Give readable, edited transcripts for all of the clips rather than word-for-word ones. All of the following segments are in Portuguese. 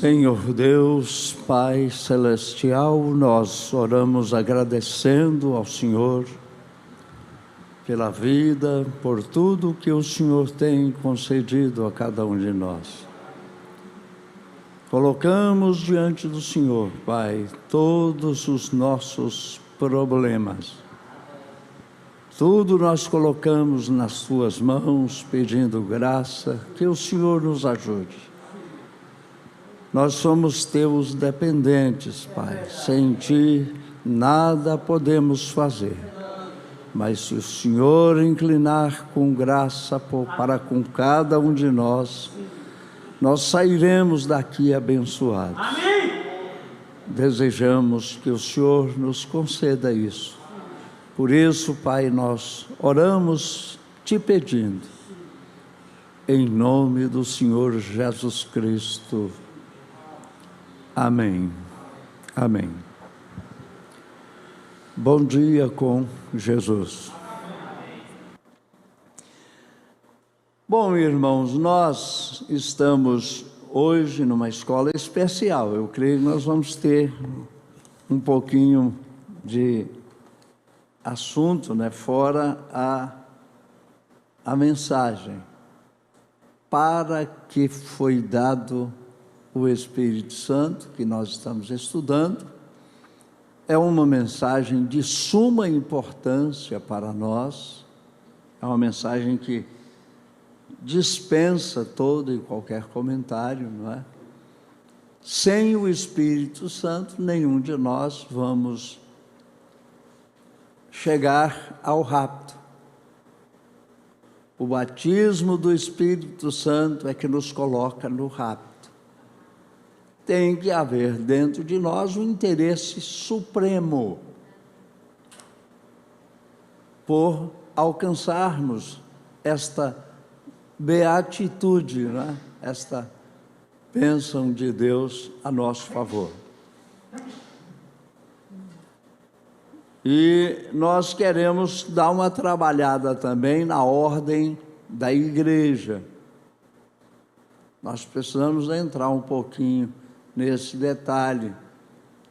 Senhor Deus, Pai Celestial, nós oramos agradecendo ao Senhor pela vida, por tudo que o Senhor tem concedido a cada um de nós. Colocamos diante do Senhor, Pai, todos os nossos problemas. Tudo nós colocamos nas Tuas mãos, pedindo graça, que o Senhor nos ajude. Nós somos Teus dependentes, Pai. Sem Ti, nada podemos fazer. Mas se o Senhor inclinar com graça para com cada um de nós, nós sairemos daqui abençoados. Amém. Desejamos que o Senhor nos conceda isso. Por isso, Pai, nós oramos Te pedindo, em nome do Senhor Jesus Cristo. Amém. Amém. Bom dia com Jesus. Bom, irmãos, nós estamos hoje numa escola especial. Eu creio que nós vamos ter um pouquinho de assunto, né, fora a mensagem. Para que foi dado o Espírito Santo, que nós estamos estudando, é uma mensagem de suma importância para nós, é uma mensagem que dispensa todo e qualquer comentário, não é? Sem o Espírito Santo, nenhum de nós vamos chegar ao rapto. O batismo do Espírito Santo é que nos coloca no rapto. Tem que haver dentro de nós um interesse supremo por alcançarmos esta beatitude, né? Esta bênção de Deus a nosso favor. E nós queremos dar uma trabalhada também na ordem da igreja. Nós precisamos entrar um pouquinho nesse detalhe,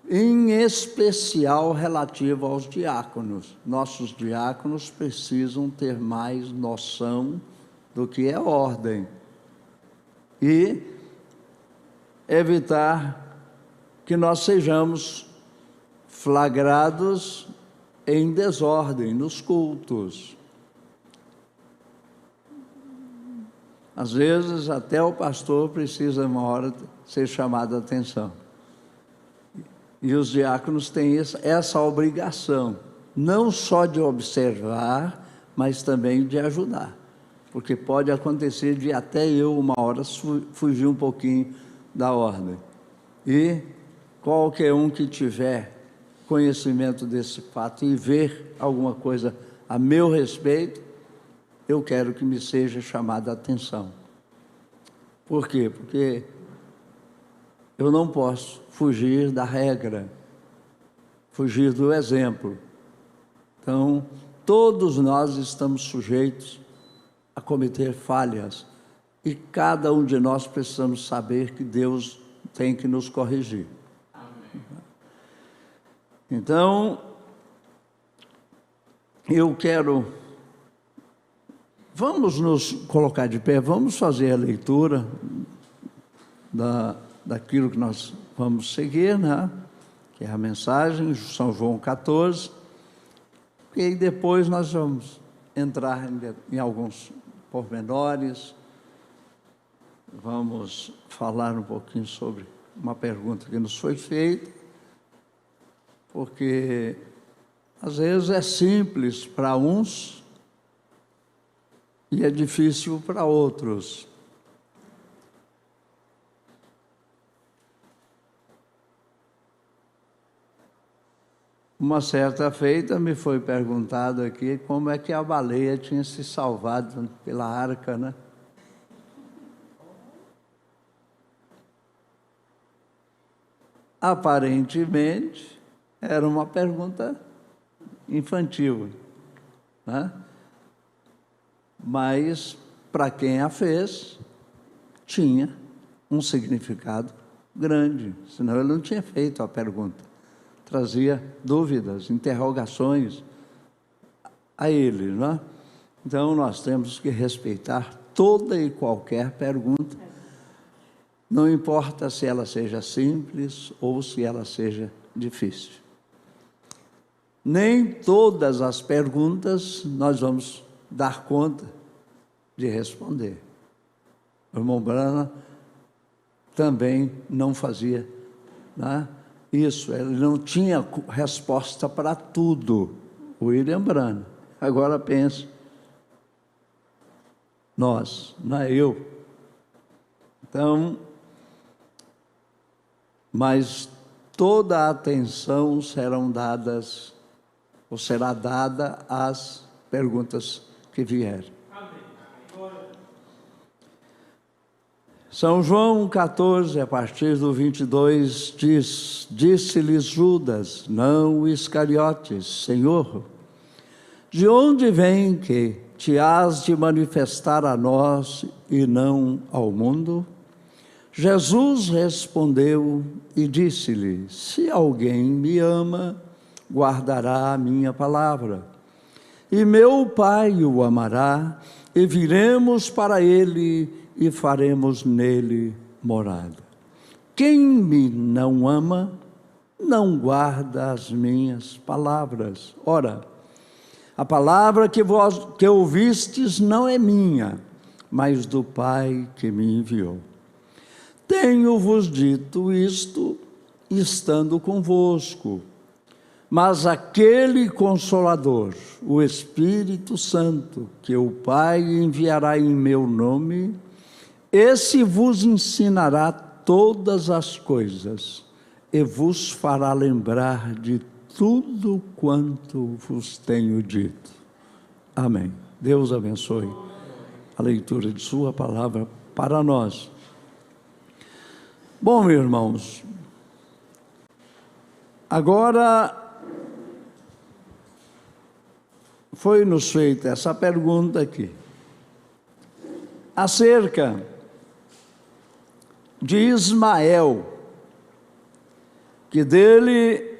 em especial relativo aos diáconos. Nossos diáconos precisam ter mais noção do que é ordem e evitar que nós sejamos flagrados em desordem nos cultos. Às vezes até o pastor precisa uma hora ser chamado a atenção. E os diáconos têm essa obrigação, não só de observar, mas também de ajudar. Porque pode acontecer de até eu, uma hora, fugir um pouquinho da ordem. E qualquer um que tiver conhecimento desse fato e ver alguma coisa a meu respeito, eu quero que me seja chamada a atenção. Por quê? Porque eu não posso fugir da regra, fugir do exemplo. Então, todos nós estamos sujeitos a cometer falhas e cada um de nós precisamos saber que Deus tem que nos corrigir. Amém. Então, eu quero... Vamos nos colocar de pé, vamos fazer a leitura daquilo que nós vamos seguir, né? Que é a mensagem, São João 14, e aí depois nós vamos entrar em alguns pormenores, vamos falar um pouquinho sobre uma pergunta que nos foi feita, porque às vezes é simples para uns, e é difícil para outros. Uma certa feita me foi perguntado aqui como é que a baleia tinha se salvado pela arca, né? Aparentemente, era uma pergunta infantil, né? Mas, para quem a fez, tinha um significado grande, senão ele não tinha feito a pergunta. Trazia dúvidas, interrogações a ele, não é? Então nós temos que respeitar toda e qualquer pergunta, não importa se ela seja simples ou se ela seja difícil. Nem todas as perguntas nós vamos dar conta de responder. O irmão Brana também não fazia, né, isso, ele não tinha resposta para tudo, o William Brana. Agora pense, nós, não é eu. Então, mas toda a atenção será dada às perguntas que vierem. São João 14, a partir do 22, diz: disse-lhes Judas, não Iscariotes, Senhor, de onde vem que te hás de manifestar a nós e não ao mundo? Jesus respondeu e disse-lhe, se alguém me ama, guardará a minha palavra, e meu Pai o amará, e viremos para ele e faremos nele morada. Quem me não ama, não guarda as minhas palavras. Ora, a palavra que ouvistes não é minha, mas do Pai que me enviou. Tenho-vos dito isto, estando convosco, mas aquele Consolador, o Espírito Santo, que o Pai enviará em meu nome, esse vos ensinará todas as coisas e vos fará lembrar de tudo quanto vos tenho dito. Amém. Deus abençoe a leitura de sua palavra para nós. Bom, irmãos, agora foi-nos feita essa pergunta aqui, acerca de Ismael, que dele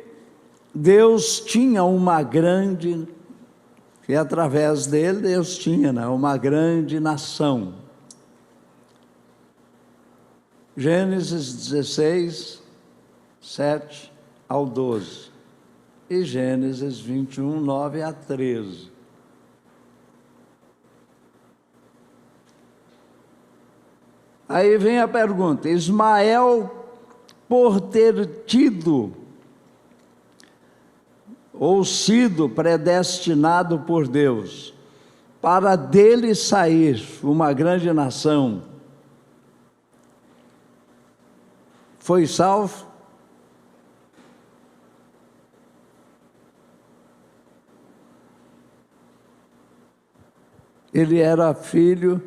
Deus tinha uma grande, que através dele Deus tinha, né, uma grande nação. Gênesis 16, 7 ao 12 e Gênesis 21, 9 a 13. Aí vem a pergunta, Ismael, por ter tido ou sido predestinado por Deus para dele sair uma grande nação, foi salvo? Ele era filho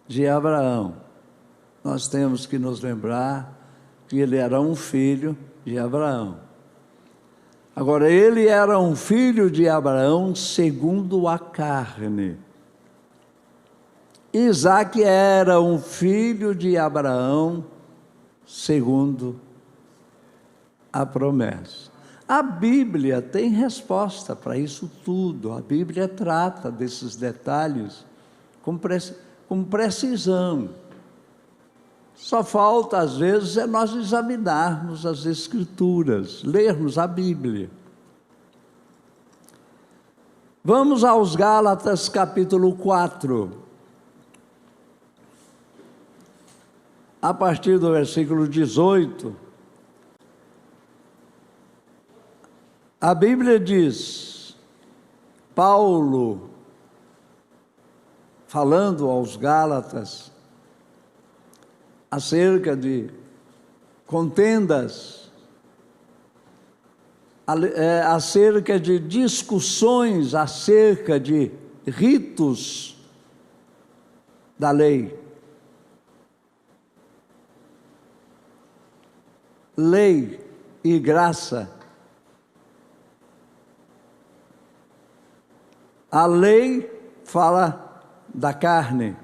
de Abraão. Nós temos que nos lembrar que ele era um filho de Abraão. Agora, ele era um filho de Abraão segundo a carne. Isaque era um filho de Abraão segundo a promessa. A Bíblia tem resposta para isso tudo. A Bíblia trata desses detalhes com precisão. Só falta, às vezes, é nós examinarmos as Escrituras, lermos a Bíblia. Vamos aos Gálatas, capítulo 4. A partir do versículo 18, a Bíblia diz, Paulo, falando aos Gálatas, acerca de contendas, acerca de discussões, acerca de ritos da lei. Lei e graça. A lei fala da carne,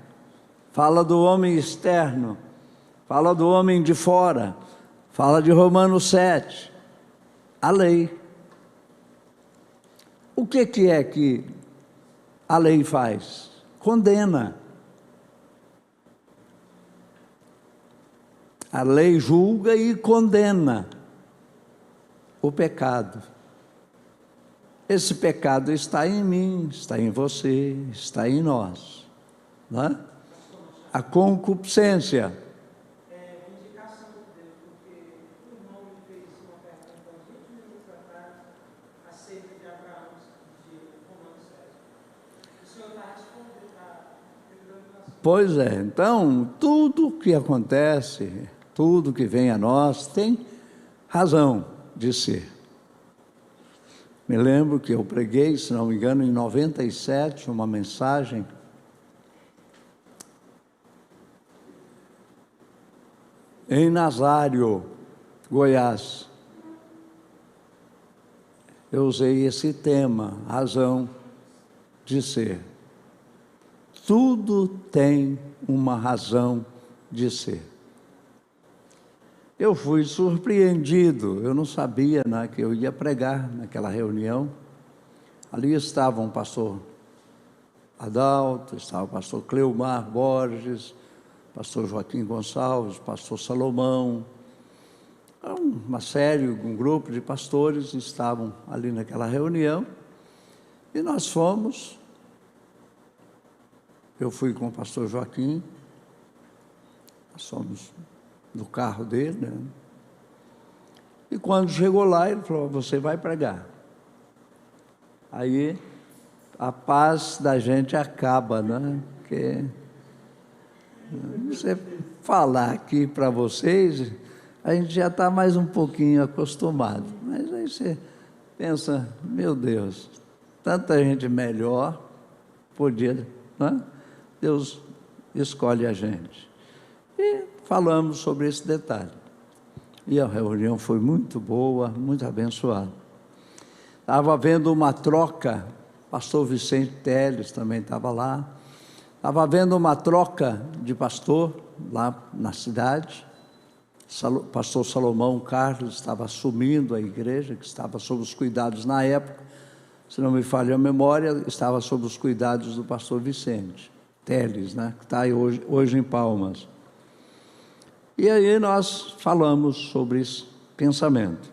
fala do homem externo, fala do homem de fora, fala de Romanos 7, a lei. O que é que a lei faz? Condena. A lei julga e condena o pecado. Esse pecado está em mim, está em você, está em nós, não é? A concupiscência. Indicação de Deus, porque o irmão me fez uma pergunta há 20 minutos atrás acerca de Abraão, de Romanos 7. O senhor está respondendo, está pegando. Pois é, então, tudo que acontece, tudo que vem a nós, tem razão de ser. Me lembro que eu preguei, se não me engano, em 97, uma mensagem em Nazário, Goiás. Eu usei esse tema, razão de ser. Tudo tem uma razão de ser. Eu fui surpreendido, eu não sabia, né, que eu ia pregar naquela reunião. Ali estavam o pastor Adalto, estava o pastor Cleomar Borges, pastor Joaquim Gonçalves, pastor Salomão, uma série, um grupo de pastores estavam ali naquela reunião, e nós fomos. Eu fui com o pastor Joaquim, nós fomos no carro dele, né? E quando chegou lá, ele falou: você vai pregar. Aí a paz da gente acaba, né? Porque você falar aqui para vocês, a gente já está mais um pouquinho acostumado. Mas aí você pensa: meu Deus, tanta gente melhor podia, né? Deus escolhe a gente. E falamos sobre esse detalhe. E a reunião foi muito boa, muito abençoada. Estava havendo uma troca, pastor Vicente Teles também estava lá. Estava havendo uma troca de pastor lá na cidade. Pastor Salomão Carlos estava assumindo a igreja, que estava sob os cuidados na época, se não me falha a memória, estava sob os cuidados do pastor Vicente Teles, né, que está aí hoje em Palmas. E aí nós falamos sobre esse pensamento.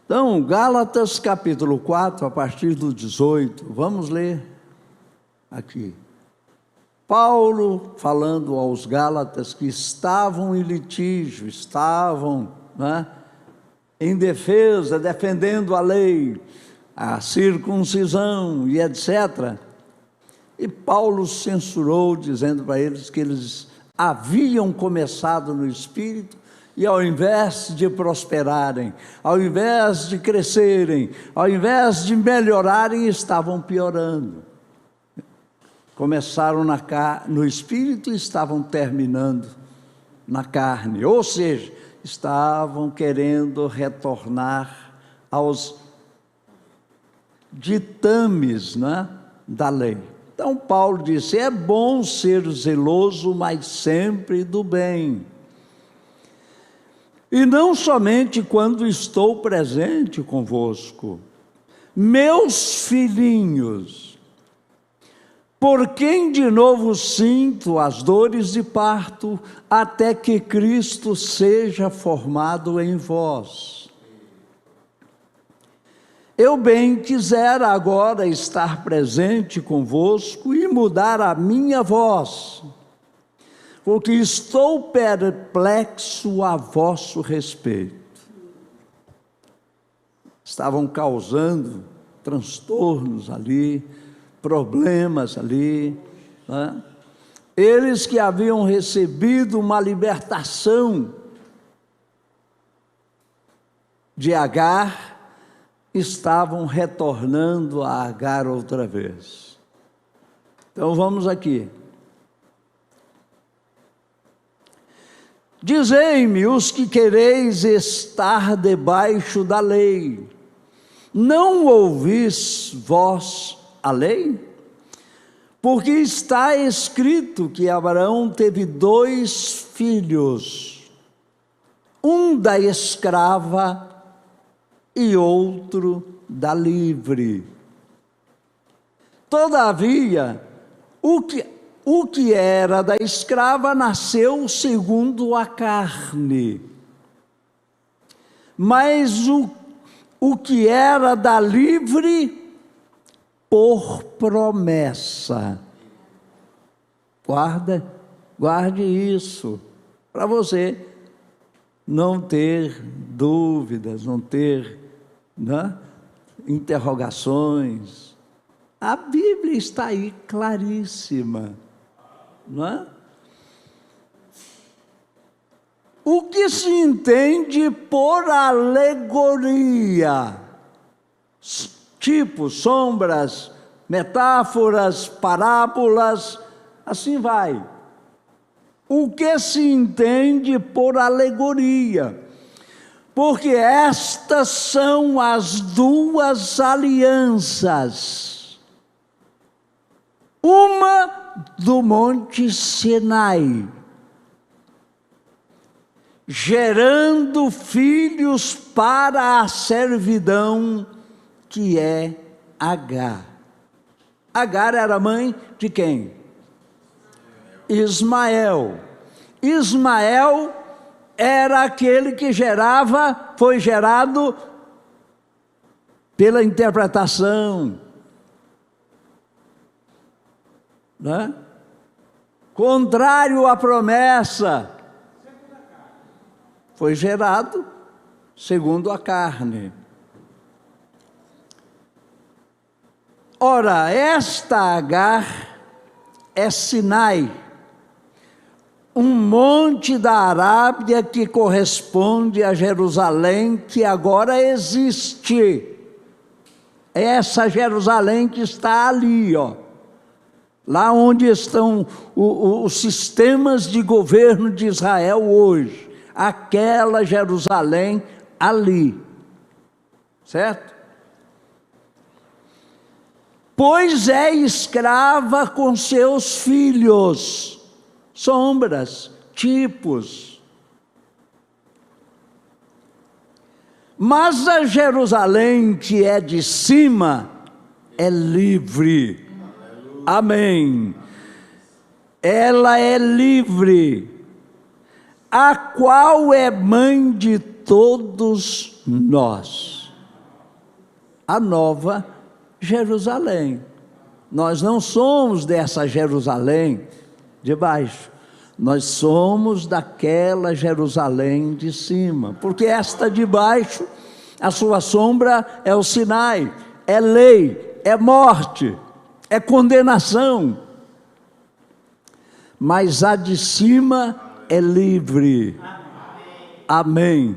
Então, Gálatas capítulo 4, a partir do 18, vamos ler aqui. Paulo falando aos Gálatas que estavam em litígio, estavam, né, em defesa, defendendo a lei, a circuncisão e etc. E Paulo censurou, dizendo para eles que eles haviam começado no Espírito e ao invés de prosperarem, ao invés de crescerem, ao invés de melhorarem, estavam piorando. Começaram no Espírito e estavam terminando na carne, ou seja, estavam querendo retornar aos ditames, né, da lei. Então Paulo disse: é bom ser zeloso, mas sempre do bem. E não somente quando estou presente convosco, meus filhinhos, por quem de novo sinto as dores de parto, até que Cristo seja formado em vós. Eu bem quisera agora estar presente convosco e mudar a minha voz, porque estou perplexo a vosso respeito. Estavam causando transtornos ali, problemas ali, né? Eles que haviam recebido uma libertação de Agar, estavam retornando a Agar outra vez. Então vamos aqui. Dizei-me, os que quereis estar debaixo da lei, não ouvis vós a lei? Porque está escrito que Abraão teve 2 filhos, um da escrava e outro da livre. Todavia, o que era da escrava nasceu segundo a carne, mas o que era da livre, por promessa. Guarde isso, para você não ter dúvidas, não ter, né, interrogações. A Bíblia está aí claríssima, não é? O que se entende por alegoria? Tipos, sombras, metáforas, parábolas, assim vai. O que se entende por alegoria? Porque estas são as 2 alianças. Uma do Monte Sinai, gerando filhos para a servidão, que é Agar. Agar era mãe de quem? Ismael. Ismael era aquele que foi gerado pela interpretação, né? Contrário à promessa, foi gerado segundo a carne. Ora, esta Agar é Sinai, um monte da Arábia que corresponde a Jerusalém, que agora existe. Essa Jerusalém que está ali, ó, lá onde estão os sistemas de governo de Israel hoje, aquela Jerusalém ali, certo? Pois é escrava com seus filhos, sombras, tipos. Mas a Jerusalém que é de cima é livre. Amém. Ela é livre, a qual é mãe de todos nós. A nova Jerusalém. Nós não somos dessa Jerusalém de baixo, nós somos daquela Jerusalém de cima, porque esta de baixo, a sua sombra é o Sinai, é lei, é morte, é condenação, mas a de cima é livre. Amém.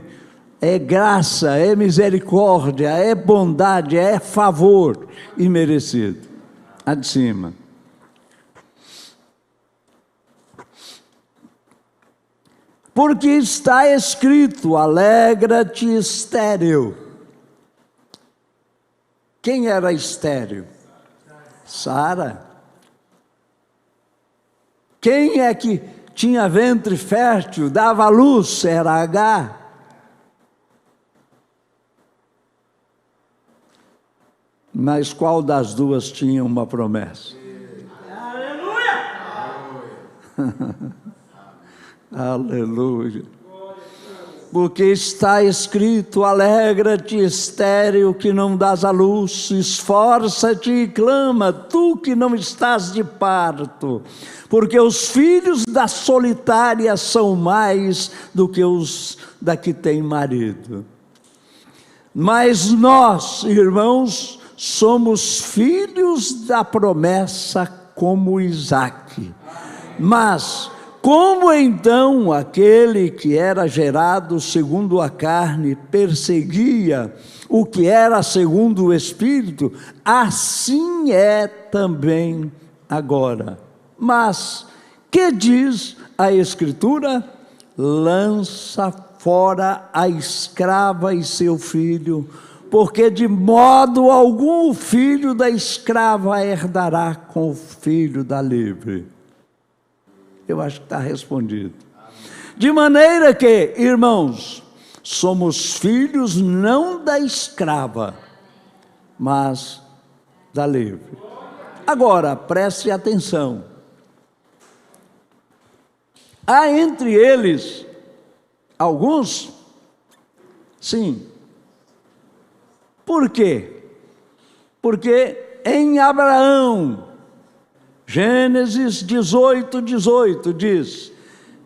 É graça, é misericórdia, é bondade, é favor imerecido. A de cima. Porque está escrito: alegra-te, estéril. Quem era estéril? Sara. Quem é que tinha ventre fértil, dava luz? Era Agar. Mas qual das duas tinha uma promessa? Aleluia! Aleluia! Porque está escrito: alegra-te, estéril, que não dás à luz, esforça-te e clama, tu que não estás de parto, porque os filhos da solitária são mais do que os da que tem marido. Mas nós, irmãos, somos filhos da promessa como Isaque. Mas como então aquele que era gerado segundo a carne perseguia o que era segundo o Espírito, assim é também agora. Mas que diz a Escritura? Lança fora a escrava e seu filho, porque de modo algum o filho da escrava herdará com o filho da livre. Eu acho que está respondido. De maneira que, irmãos, somos filhos não da escrava, mas da livre. Agora, preste atenção. Há entre eles alguns, sim. Por quê? Porque em Abraão, Gênesis 18 diz: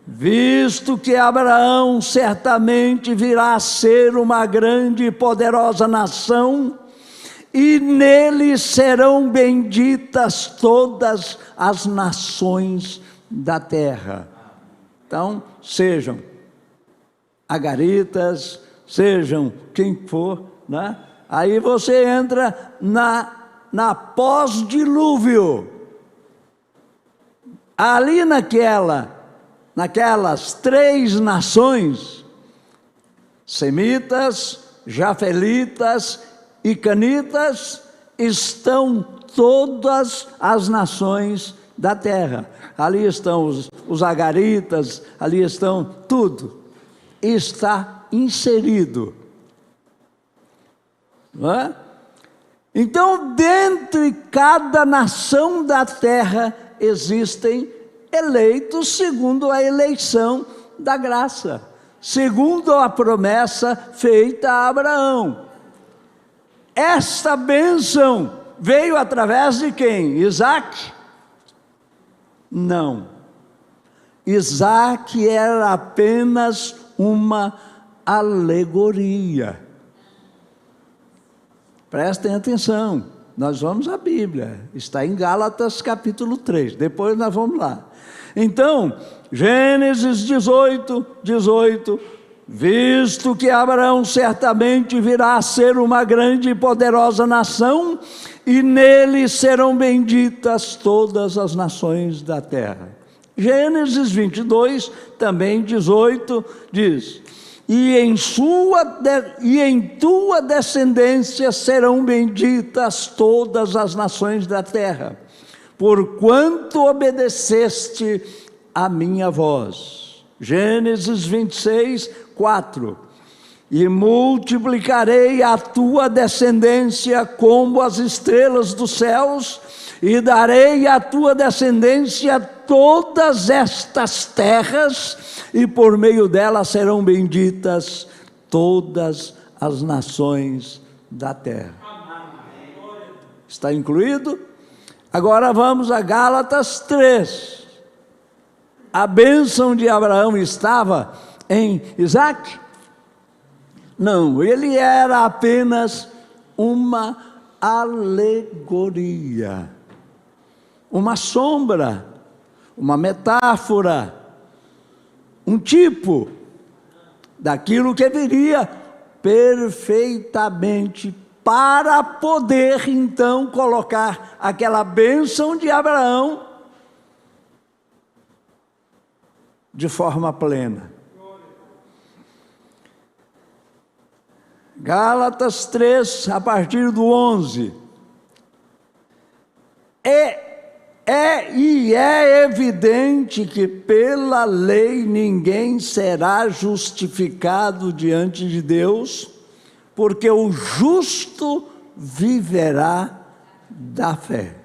visto que Abraão certamente virá a ser uma grande e poderosa nação, e nele serão benditas todas as nações da terra. Então, sejam agaritas, sejam quem for, né? Aí você entra na pós-dilúvio. Ali naquelas 3 nações, semitas, jafelitas e canitas, estão todas as nações da terra. Ali estão os agaritas, ali estão tudo. Está inserido. Não é? Então, dentre cada nação da terra, existem eleitos segundo a eleição da graça, segundo a promessa feita a Abraão. Esta bênção veio através de quem? Isaac? Não. Isaac era apenas uma alegoria. Prestem atenção, nós vamos à Bíblia, está em Gálatas capítulo 3, depois nós vamos lá. Então, Gênesis 18, visto que Abraão certamente virá a ser uma grande e poderosa nação, e nele serão benditas todas as nações da terra. Gênesis 22, também 18, diz: e em tua descendência serão benditas todas as nações da terra, porquanto obedeceste a minha voz. Gênesis 26, 4. E multiplicarei a tua descendência como as estrelas dos céus, e darei à tua descendência todas estas terras, e por meio delas serão benditas todas as nações da terra. Está incluído? Agora vamos a Gálatas 3. A bênção de Abraão estava em Isaac? Não, ele era apenas uma alegoria, uma sombra, uma metáfora, um tipo daquilo que viria perfeitamente para poder então colocar aquela bênção de Abraão de forma plena. Gálatas 3, a partir do 11. É evidente que pela lei ninguém será justificado diante de Deus, porque o justo viverá da fé.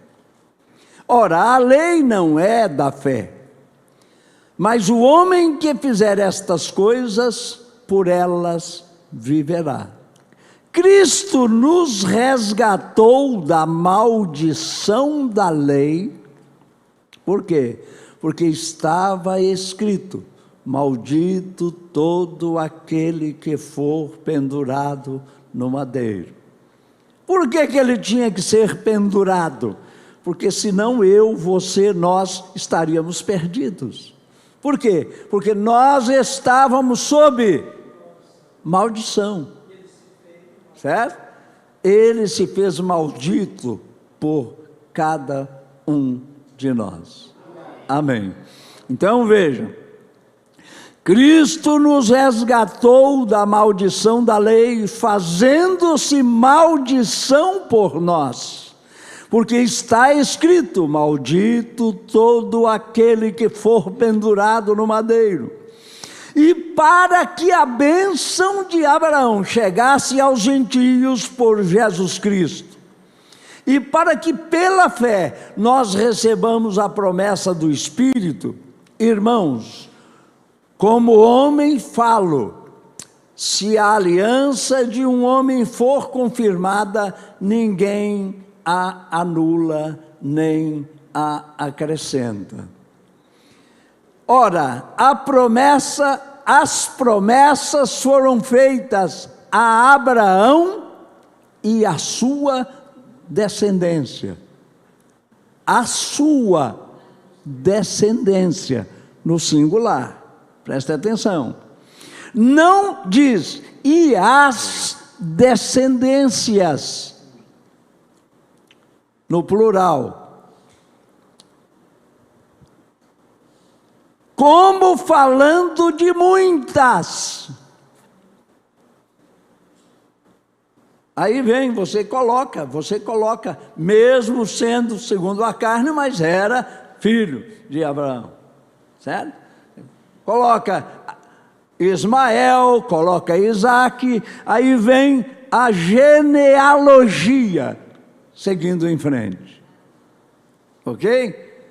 Ora, a lei não é da fé, mas o homem que fizer estas coisas, por elas viverá. Cristo nos resgatou da maldição da lei. Por quê? Porque estava escrito: maldito todo aquele que for pendurado no madeiro. Por que ele tinha que ser pendurado? Porque senão eu, você, nós estaríamos perdidos. Por quê? Porque nós estávamos sob maldição. Certo? Ele se fez maldito por cada um de nós. Amém. Então vejam, Cristo nos resgatou da maldição da lei, fazendo-se maldição por nós. Porque está escrito: maldito todo aquele que for pendurado no madeiro. E para que a bênção de Abraão chegasse aos gentios por Jesus Cristo, e para que pela fé nós recebamos a promessa do Espírito, irmãos, como homem falo, se a aliança de um homem for confirmada, ninguém a anula nem a acrescenta. Ora, as promessas foram feitas a Abraão e a sua descendência. A sua descendência, no singular. Preste atenção. Não diz, e as descendências, no plural. Como falando de muitas. Aí vem, você coloca, mesmo sendo segundo a carne, mas era filho de Abraão, certo? Coloca Ismael, coloca Isaac, aí vem a genealogia, seguindo em frente, ok?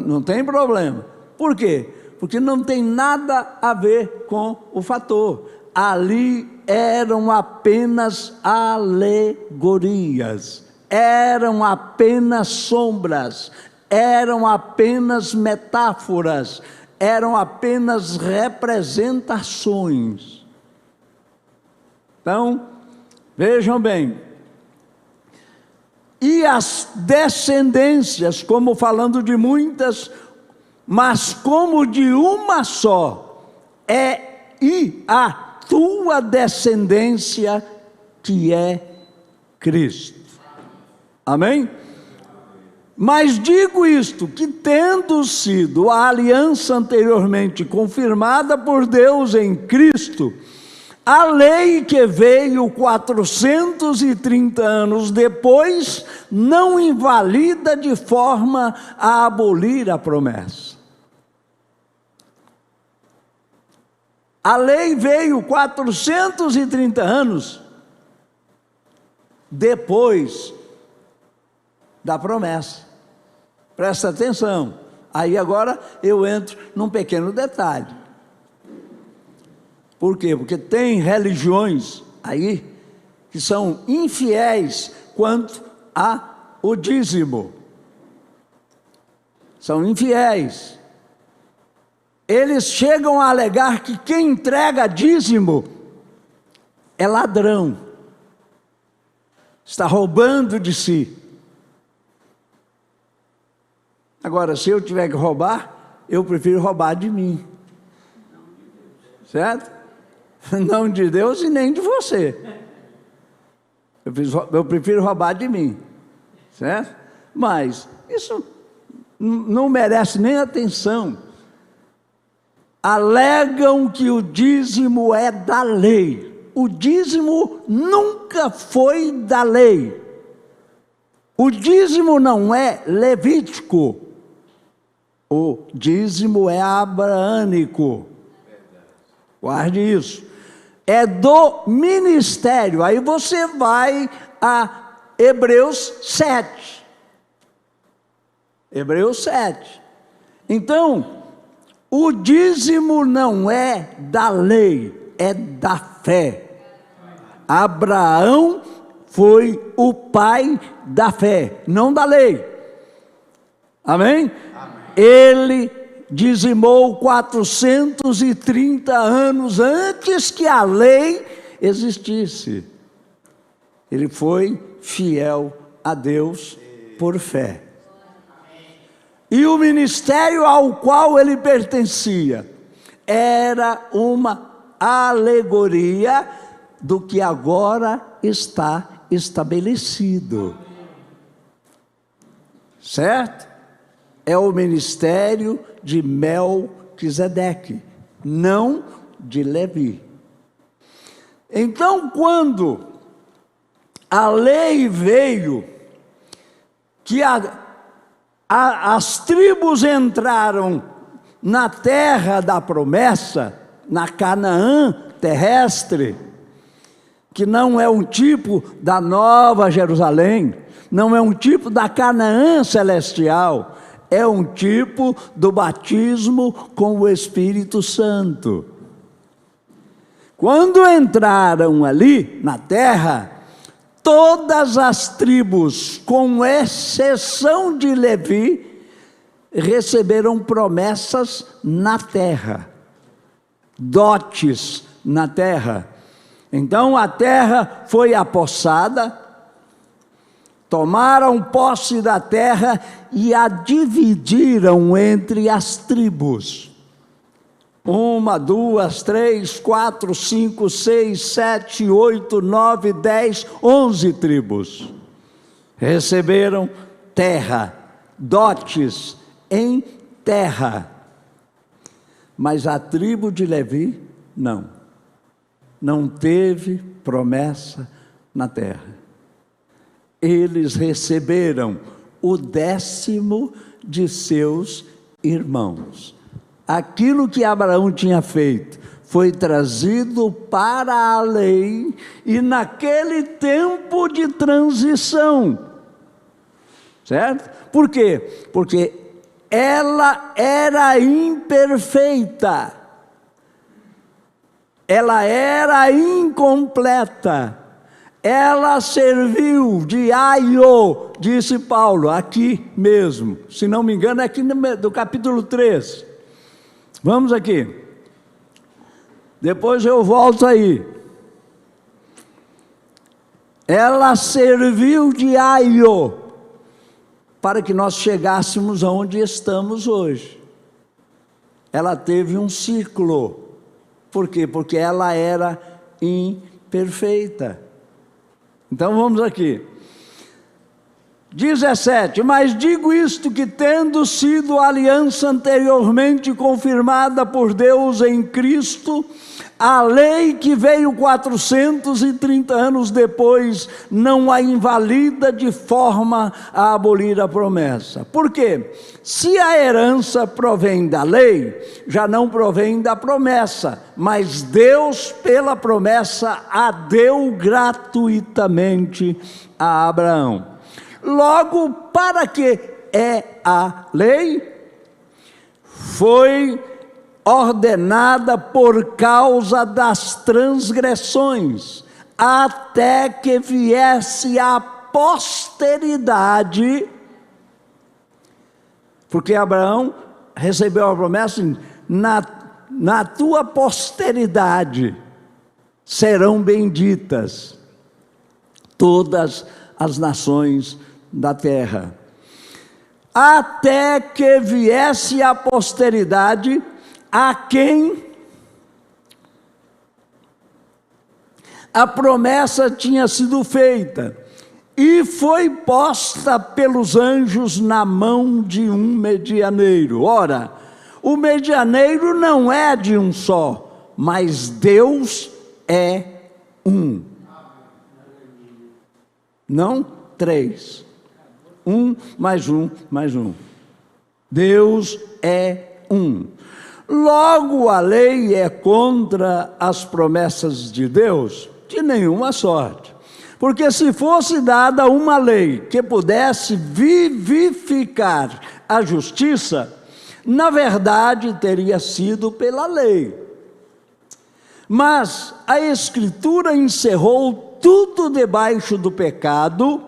Não tem problema. Por quê? Porque não tem nada a ver com o fator. Ali eram apenas alegorias, eram apenas sombras, eram apenas metáforas, eram apenas representações. Então, vejam bem. E as descendências, como falando de muitas, mas como de uma só, e a tua descendência, que é Cristo. Amém? Mas digo isto, que tendo sido a aliança anteriormente confirmada por Deus em Cristo, a lei que veio 430 anos depois, não invalida de forma a abolir a promessa. A lei veio 430 anos depois da promessa. Presta atenção. Aí agora eu entro num pequeno detalhe. Por quê? Porque tem religiões aí que são infiéis quanto ao dízimo. São infiéis. Eles chegam a alegar que quem entrega dízimo é ladrão, está roubando de si. Agora, se eu tiver que roubar, eu prefiro roubar de mim, certo? Não de Deus e nem de você. Eu prefiro roubar de mim, certo? Mas isso não merece nem atenção. Alegam que o dízimo é da lei. O dízimo nunca foi da lei. O dízimo não é levítico. O dízimo é abraânico. Guarde isso. É do ministério. Aí você vai a Hebreus 7. Hebreus 7. Então, o dízimo não é da lei, é da fé. Abraão foi o pai da fé, não da lei. Amém? Ele dizimou 430 anos antes que a lei existisse. Ele foi fiel a Deus por fé. E o ministério ao qual ele pertencia era uma alegoria do que agora está estabelecido. Certo? É o ministério de Melquisedeque. não de Levi. Então, quando a lei veio, que as tribos entraram na terra da promessa, na Canaã terrestre, que não é um tipo da Nova Jerusalém, não é um tipo da Canaã celestial, é um tipo do batismo com o Espírito Santo. Quando entraram ali na terra, todas as tribos, com exceção de Levi, receberam promessas na terra, dotes na terra. Então a terra foi apossada, tomaram posse da terra e a dividiram entre as tribos. 1, 2, 3, 4, 5, 6, 7, 8, 9, 10, 11 tribos receberam terra, dotes em terra. Mas a tribo de Levi não teve promessa na terra. Eles receberam o 10º de seus irmãos. Aquilo que Abraão tinha feito foi trazido para a lei, e naquele tempo de transição, certo? Por quê? Porque ela era imperfeita, ela era incompleta, ela serviu de aio, disse Paulo, aqui mesmo, se não me engano, é aqui do capítulo 3. Vamos aqui, depois eu volto aí. Ela serviu de aio para que nós chegássemos aonde estamos hoje. Ela teve um ciclo. Por quê? Porque ela era imperfeita. Então vamos aqui. 17, mas digo isto, que tendo sido a aliança anteriormente confirmada por Deus em Cristo, a lei que veio 430 anos depois não a invalida de forma a abolir a promessa. Por quê? Se a herança provém da lei, já não provém da promessa, mas Deus, pela promessa, a deu gratuitamente a Abraão. Logo, para que é a lei? Foi ordenada por causa das transgressões, até que viesse a posteridade, porque Abraão recebeu a promessa assim, na tua posteridade serão benditas todas as nações da terra. Até que viesse a posteridade, a quem a promessa tinha sido feita, e foi posta pelos anjos na mão de um medianeiro. Ora, o medianeiro não é de um só, mas Deus é um. Não 3. 1 mais 1 mais 1. Deus é um. Logo, a lei é contra as promessas de Deus? De nenhuma sorte. Porque se fosse dada uma lei que pudesse vivificar a justiça, na verdade teria sido pela lei. Mas a Escritura encerrou tudo debaixo do pecado,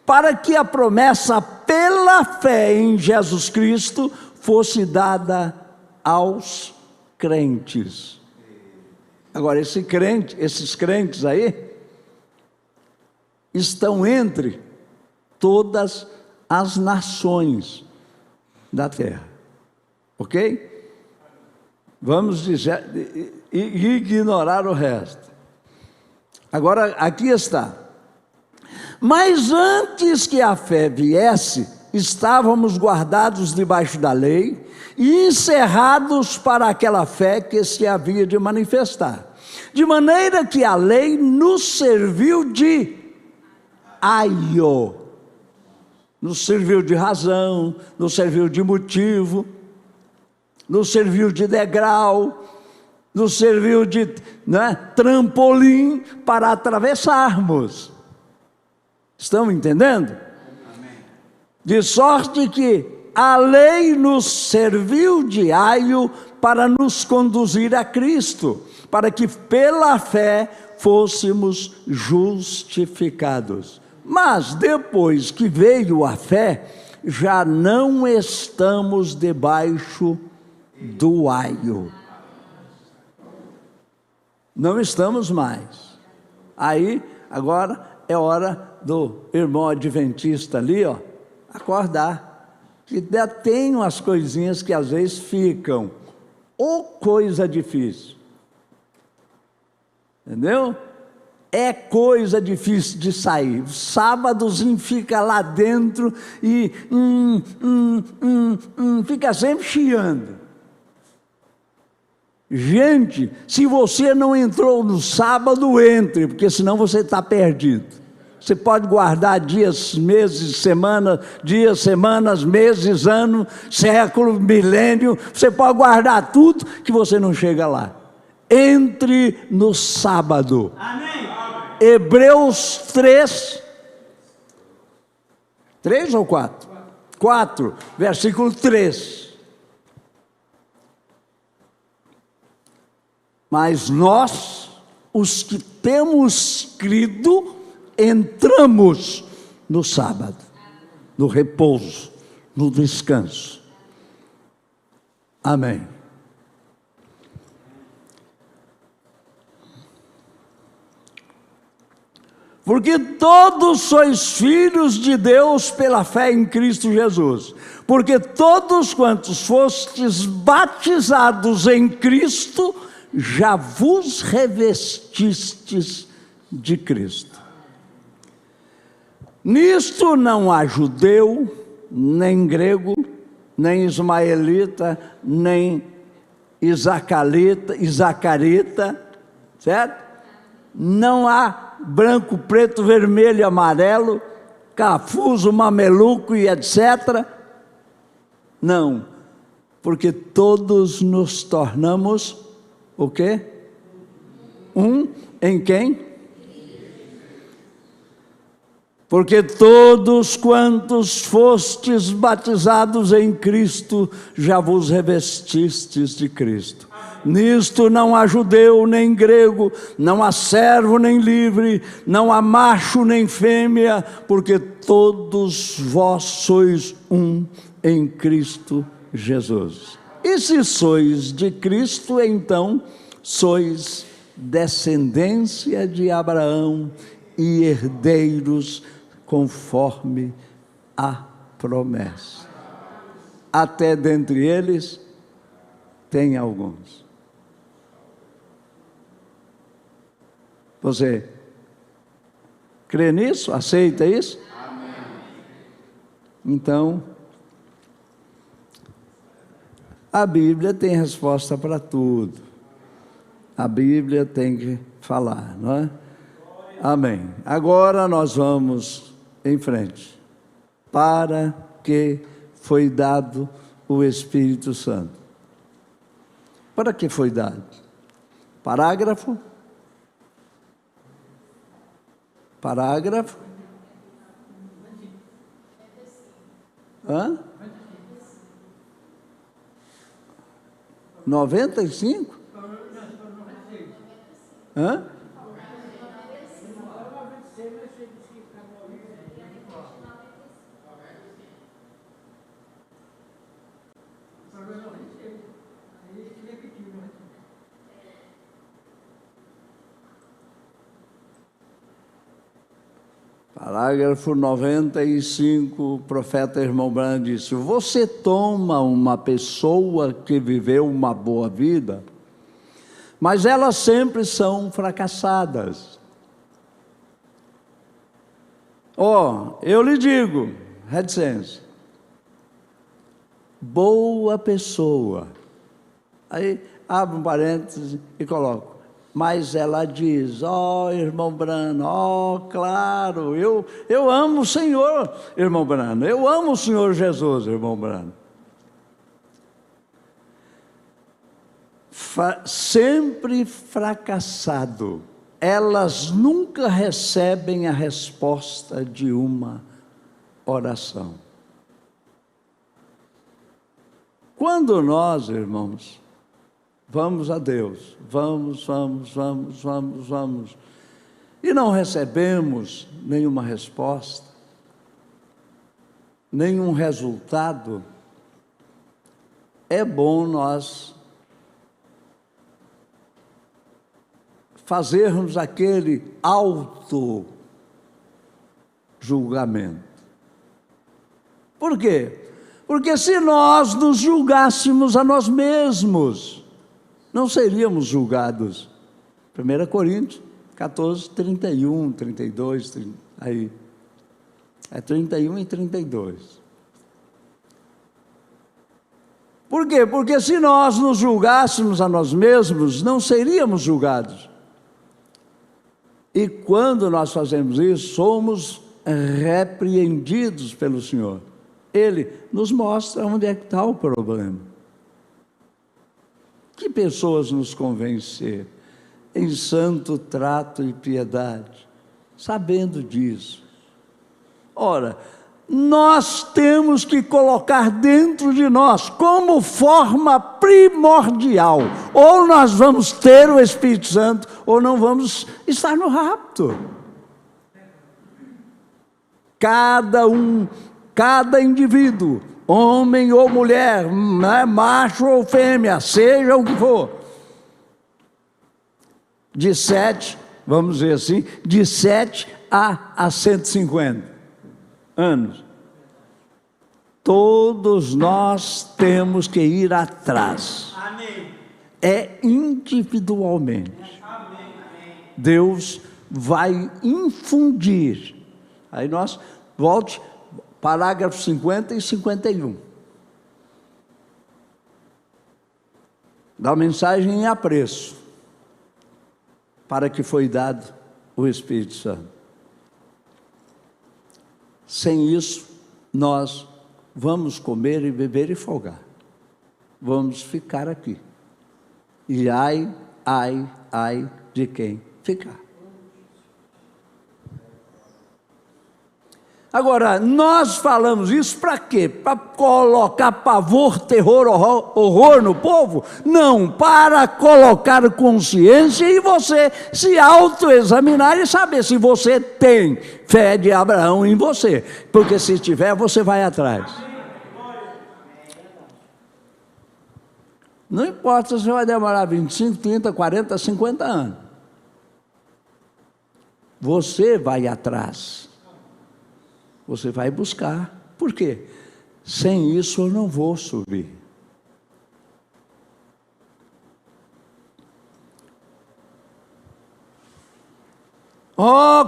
para que a promessa pela fé em Jesus Cristo fosse dada aos crentes. Agora, esses crentes aí estão entre todas as nações da terra, ok? Vamos dizer, ignorar o resto. Agora, aqui está. Mas antes que a fé viesse, estávamos guardados debaixo da lei e encerrados para aquela fé que se havia de manifestar. De maneira que a lei nos serviu de aio, nos serviu de razão, nos serviu de motivo, nos serviu de degrau, nos serviu de trampolim para atravessarmos. Estão entendendo? Amém. De sorte que a lei nos serviu de aio para nos conduzir a Cristo, para que pela fé fôssemos justificados. Mas depois que veio a fé, já não estamos debaixo do aio. Não estamos mais. Aí, agora é hora do irmão adventista ali, acordar. Que ainda tem umas coisinhas que às vezes ficam, ou coisa difícil. Entendeu? É coisa difícil de sair. Sábadozinho fica lá dentro e fica sempre chiando. Gente, se você não entrou no sábado, entre, porque senão você está perdido. Você pode guardar dias, meses, semanas, dias, semanas, meses, ano, século, milênio. Você pode guardar tudo que você não chega lá. Entre no sábado. Amém. Hebreus 3. 3 ou 4? 4, versículo 3. Mas nós, os que temos crido, entramos no sábado, no repouso, no descanso. Amém. Porque todos sois filhos de Deus pela fé em Cristo Jesus. Porque todos quantos fostes batizados em Cristo, já vos revestistes de Cristo. Nisto não há judeu, nem grego, nem ismaelita, nem isacarita, certo? Não há branco, preto, vermelho, amarelo, cafuso, mameluco e etc. Não, porque todos nos tornamos o quê? Um em quem? Porque todos quantos fostes batizados em Cristo, já vos revestistes de Cristo. Nisto não há judeu nem grego, não há servo nem livre, não há macho nem fêmea, porque todos vós sois um em Cristo Jesus. E se sois de Cristo, então sois descendência de Abraão e herdeiros conforme a promessa. Até dentre eles tem alguns. Você crê nisso? Aceita isso? Amém. Então, a Bíblia tem resposta para tudo. A Bíblia tem que falar, não é? Amém. Agora nós vamos em frente. Para que foi dado o Espírito Santo? Para que foi dado? Parágrafo? Parágrafo? Hã? 95? Hã? Parágrafo 95, o profeta irmão Branham disse: você toma uma pessoa que viveu uma boa vida, mas elas sempre são fracassadas. Eu lhe digo, reticência, boa pessoa. Aí abre um parênteses e coloco, mas ela diz, irmão Brano, claro, eu amo o Senhor, irmão Brano, eu amo o Senhor Jesus, irmão Brano. Sempre fracassado, elas nunca recebem a resposta de uma oração. Quando nós, irmãos, vamos a Deus, vamos, e não recebemos nenhuma resposta, nenhum resultado, é bom nós fazermos aquele auto-julgamento. Por quê? Porque se nós nos julgássemos a nós mesmos, não seríamos julgados. 1 Coríntios 14, 31, 32, aí. É 31 e 32. Por quê? Porque se nós nos julgássemos a nós mesmos, não seríamos julgados. E quando nós fazemos isso, somos repreendidos pelo Senhor. Ele nos mostra onde é que está o problema. Que pessoas nos convencer em santo trato e piedade, sabendo disso? Ora, nós temos que colocar dentro de nós como forma primordial, ou nós vamos ter o Espírito Santo, ou não vamos estar no rapto. Cada indivíduo, homem ou mulher, macho ou fêmea, seja o que for, de 7, vamos dizer assim, de 7 a 150 anos, todos nós temos que ir atrás. Amém. É individualmente. Amém. Deus vai infundir. Aí nós volte parágrafo 50 e 51 da mensagem em apreço, para que foi dado o Espírito Santo. Sem isso, nós vamos comer e beber e folgar. Vamos ficar aqui. E ai de quem ficar. Agora, nós falamos isso para quê? Para colocar pavor, terror, horror no povo? Não, para colocar consciência e você se autoexaminar e saber se você tem fé de Abraão em você. Porque se tiver, você vai atrás. Não importa se vai demorar 25, 30, 40, 50 anos. Você vai atrás. Você vai buscar. Por quê? Sem isso eu não vou subir.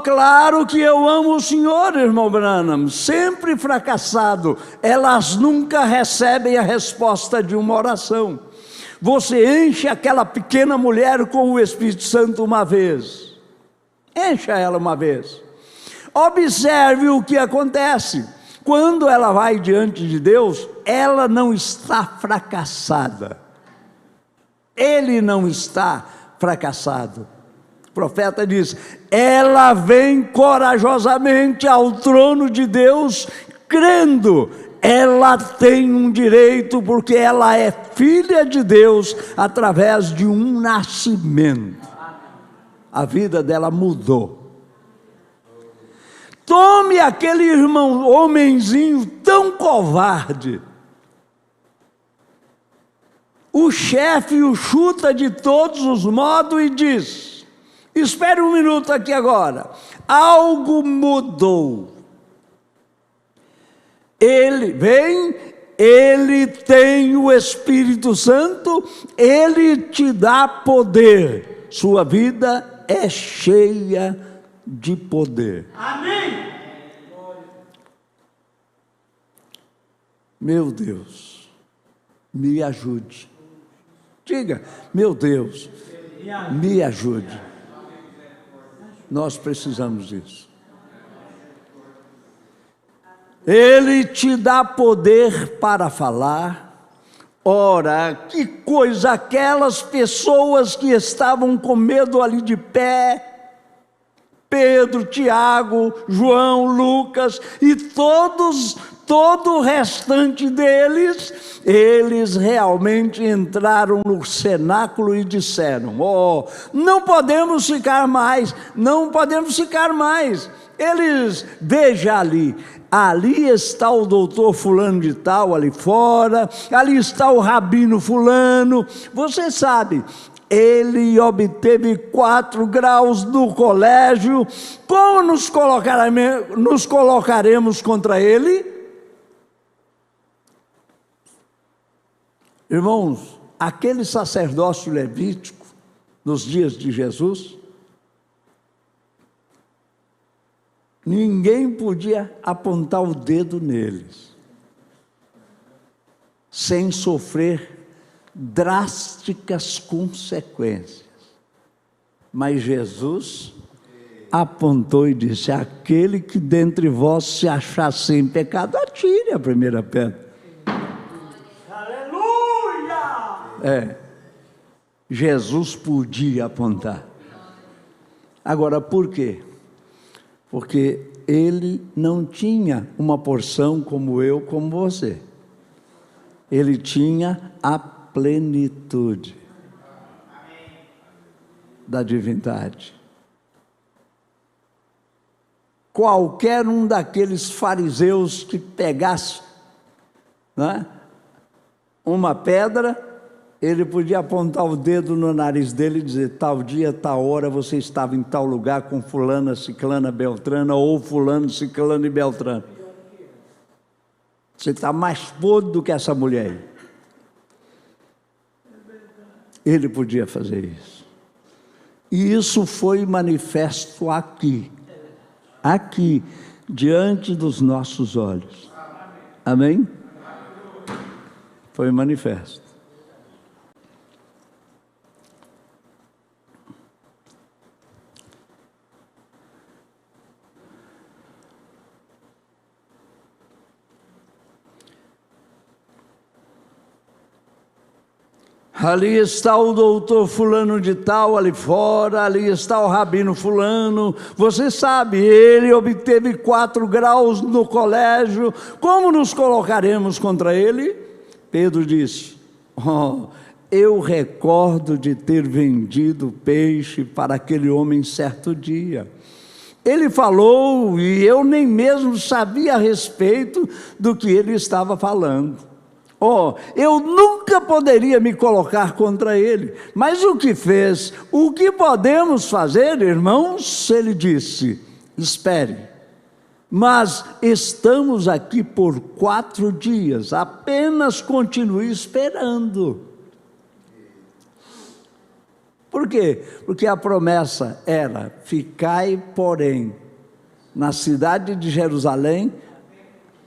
Claro que eu amo o Senhor, irmão Branham. Sempre fracassado, elas nunca recebem a resposta de uma oração. Você enche aquela pequena mulher com o Espírito Santo uma vez. Encha ela uma vez. Observe o que acontece. Quando ela vai diante de Deus, ela não está fracassada. Ele não está fracassado. O profeta diz: ela vem corajosamente ao trono de Deus, crendo. Ela tem um direito, porque ela é filha de Deus, através de um nascimento. A vida dela mudou. Tome aquele irmão, homenzinho tão covarde. O chefe o chuta de todos os modos e diz: espere um minuto aqui agora. Algo mudou. Ele vem, ele tem o Espírito Santo, ele te dá poder. Sua vida é cheia de poder. Amém. Meu Deus, me ajude. Diga, meu Deus, me ajude. Nós precisamos disso. Ele te dá poder para falar. Ora, que coisa, aquelas pessoas que estavam com medo ali de pé, Pedro, Tiago, João, Lucas e todo o restante deles, eles realmente entraram no cenáculo e disseram: oh, não podemos ficar mais, não podemos ficar mais. Eles, veja ali está o doutor fulano de tal ali fora, ali está o rabino fulano. Você sabe, ele obteve 4 graus no colégio. Como nos colocaremos contra ele? Irmãos, aquele sacerdócio levítico nos dias de Jesus, ninguém podia apontar o dedo neles sem sofrer drásticas consequências. Mas Jesus apontou e disse: aquele que dentre vós se achar sem pecado, atire a primeira pedra. Aleluia! Jesus podia apontar. Agora, por quê? Porque ele não tinha uma porção como eu, como você. Ele tinha a plenitude da divindade. Qualquer um daqueles fariseus que pegasse, né, uma pedra, ele podia apontar o dedo no nariz dele e dizer: tal dia, tal hora, você estava em tal lugar com fulana, ciclana, beltrana, ou fulano, ciclano e beltrano. Você está mais podre do que essa mulher aí. Ele podia fazer isso. E isso foi manifesto aqui, diante dos nossos olhos. Amém? Foi manifesto. Ali está o doutor fulano de tal ali fora, ali está o rabino fulano. Você sabe, ele obteve 4 graus no colégio. Como nos colocaremos contra ele? Pedro disse: oh, eu recordo de ter vendido peixe para aquele homem certo dia. Ele falou e eu nem mesmo sabia a respeito do que ele estava falando. Oh, eu nunca poderia me colocar contra ele. Mas o que fez? O que podemos fazer, irmãos? Ele disse: espere. Mas estamos aqui por 4 dias. Apenas continue esperando. Por quê? Porque a promessa era: ficai, porém, na cidade de Jerusalém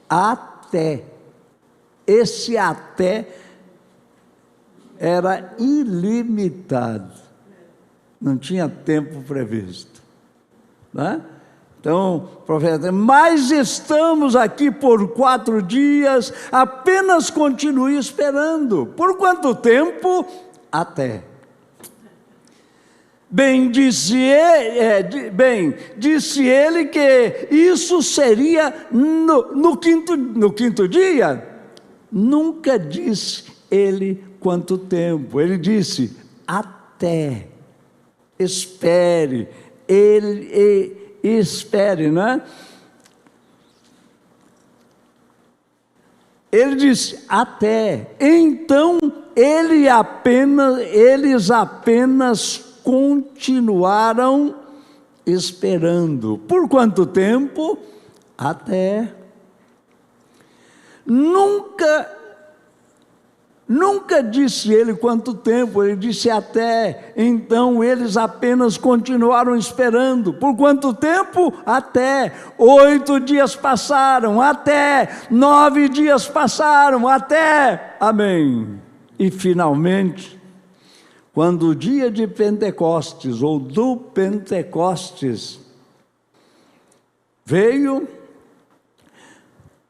até. Esse até era ilimitado, não tinha tempo previsto, né? Então, o profeta: mas estamos aqui por 4 dias, apenas continue esperando. Por quanto tempo? Até. Disse ele que isso seria no quinto dia. Nunca disse ele quanto tempo. Ele disse: até. Espere. Espere, né? Ele disse: até. Então eles apenas continuaram esperando. Por quanto tempo? Até. Nunca Nunca disse ele quanto tempo, ele disse até. Então eles apenas continuaram esperando. Por quanto tempo? Até. 8 dias passaram, até. 9 dias passaram, até. Amém. E finalmente, quando o dia de Pentecostes, ou do Pentecostes, veio,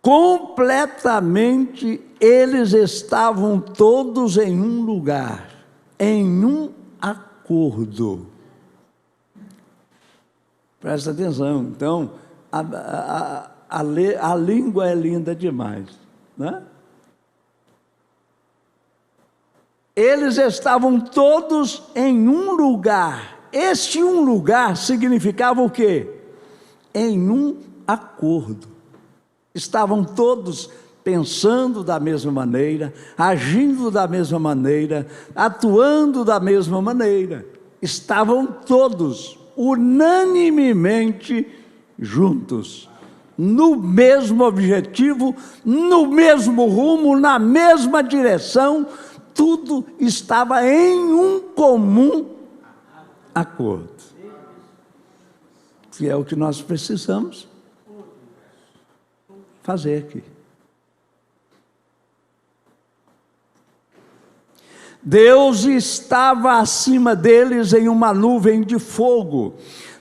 completamente eles estavam todos em um lugar, em um acordo. Presta atenção, então, a língua é linda demais, né? Eles estavam todos em um lugar. Este um lugar significava o quê? Em um acordo. Estavam todos pensando da mesma maneira, agindo da mesma maneira, atuando da mesma maneira. Estavam todos unanimemente juntos, no mesmo objetivo, no mesmo rumo, na mesma direção. Tudo estava em um comum acordo, que é o que nós precisamos fazer aqui. Deus estava acima deles em uma nuvem de fogo.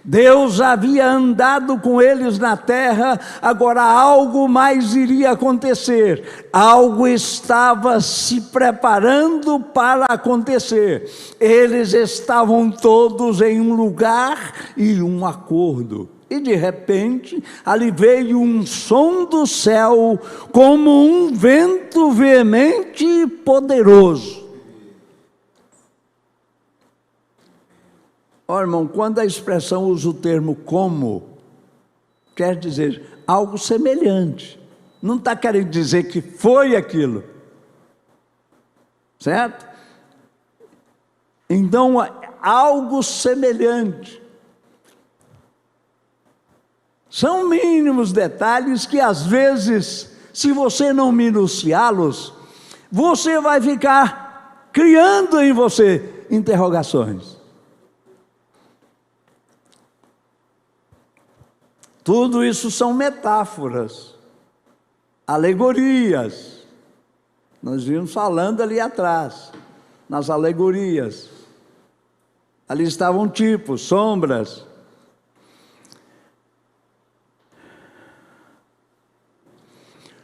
Deus havia andado com eles na terra, agora algo mais iria acontecer. Algo estava se preparando para acontecer. Eles estavam todos em um lugar e um acordo. E de repente, ali veio um som do céu, como um vento veemente e poderoso. Ó, irmão, quando a expressão usa o termo como, quer dizer algo semelhante. Não está querendo dizer que foi aquilo. Certo? Então, algo semelhante. São mínimos detalhes que, às vezes, se você não minuciá-los, você vai ficar criando em você interrogações. Tudo isso são metáforas, alegorias. Nós vimos falando ali atrás, nas alegorias. Ali estavam tipos, sombras.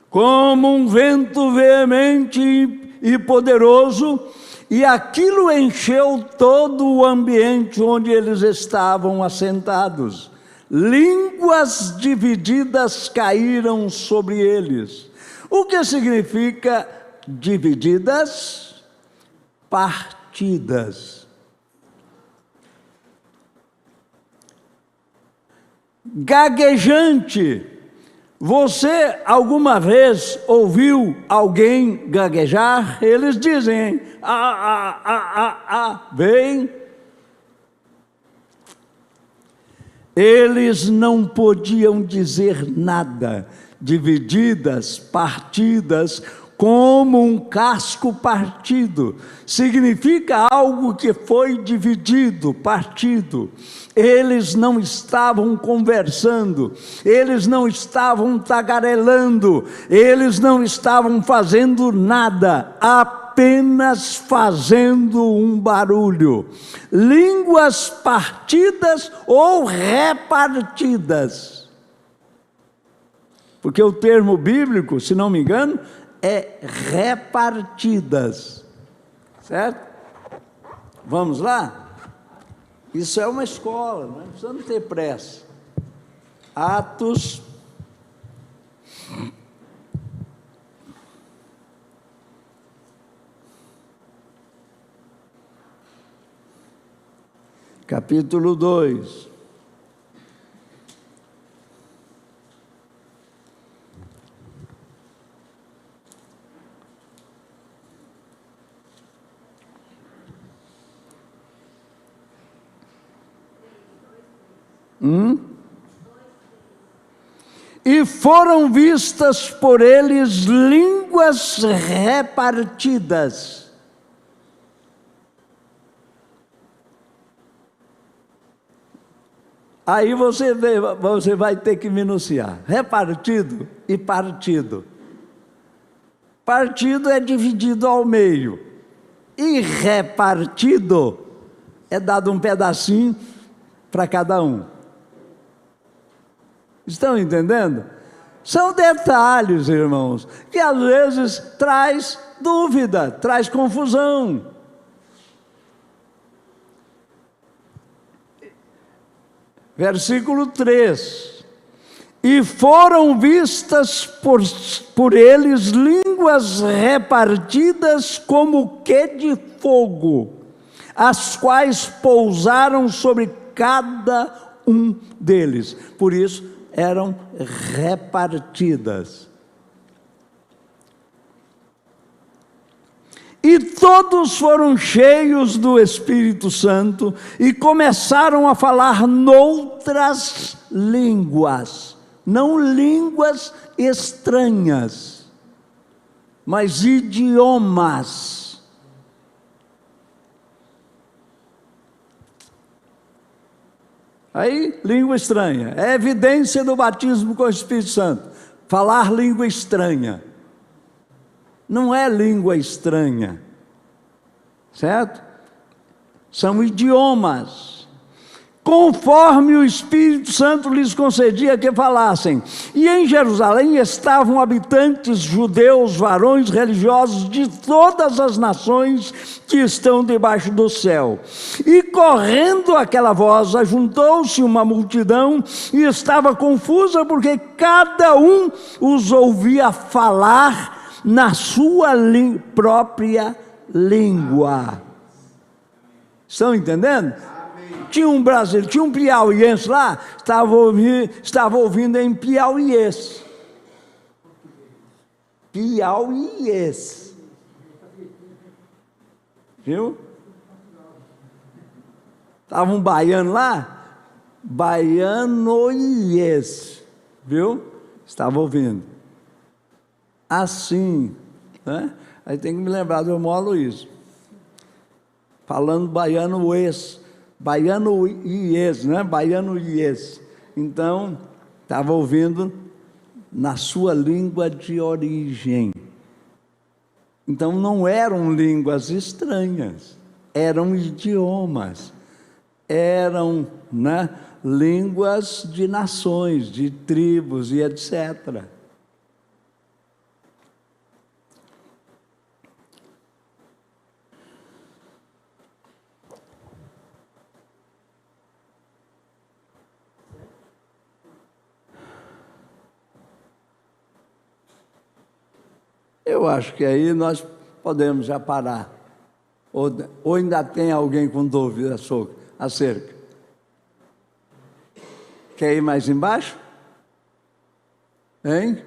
Como um vento veemente e poderoso, e aquilo encheu todo o ambiente onde eles estavam assentados. Línguas divididas caíram sobre eles. O que significa divididas? Partidas. Gaguejante. Você alguma vez ouviu alguém gaguejar? Eles dizem, bem. Eles não podiam dizer nada, divididas, partidas, como um casco partido. Significa algo que foi dividido, partido. Eles não estavam conversando, eles não estavam tagarelando, eles não estavam fazendo nada, apenas fazendo um barulho. Línguas partidas ou repartidas. Porque o termo bíblico, se não me engano, é repartidas. Certo? Vamos lá? Isso é uma escola, não precisamos ter pressa. Atos capítulo 2. E foram vistas por eles línguas línguas repartidas. Aí você vai ter que minuciar. Repartido e partido. Partido é dividido ao meio. E repartido é dado um pedacinho para cada um. Estão entendendo? São detalhes, irmãos, que às vezes traz dúvida, traz confusão. Versículo 3: e foram vistas por eles línguas repartidas como que de fogo, as quais pousaram sobre cada um deles. Por isso eram repartidas. E todos foram cheios do Espírito Santo e começaram a falar noutras línguas, não línguas estranhas, mas idiomas. Aí, língua estranha, é evidência do batismo com o Espírito Santo, falar língua estranha. Não é língua estranha, certo? São idiomas, conforme o Espírito Santo lhes concedia que falassem. E em Jerusalém estavam habitantes judeus, varões religiosos de todas as nações que estão debaixo do céu. E correndo aquela voz, ajuntou-se uma multidão e estava confusa, porque cada um os ouvia falar na sua própria língua. Estão entendendo? Tinha um brasileiro, tinha um piauiense lá, estava ouvindo em piauiense. Piauiense. Viu? Estava um baiano lá, baianoiense. Viu? Estava ouvindo. Assim, né? Aí tem que me lembrar do irmão Aloysio, falando baiano-iês, né? Baiano-iês. Então, estava ouvindo na sua língua de origem. Então, não eram línguas estranhas, eram idiomas, eram, né, línguas de nações, de tribos e etc. Eu acho que aí nós podemos já parar. Ou ainda tem alguém com dúvida acerca? Quer ir mais embaixo? Hein?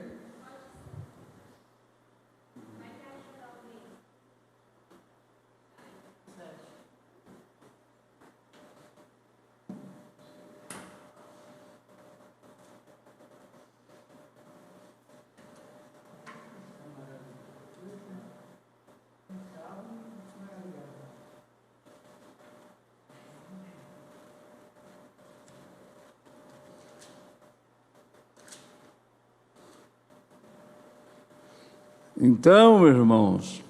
Então, irmãos,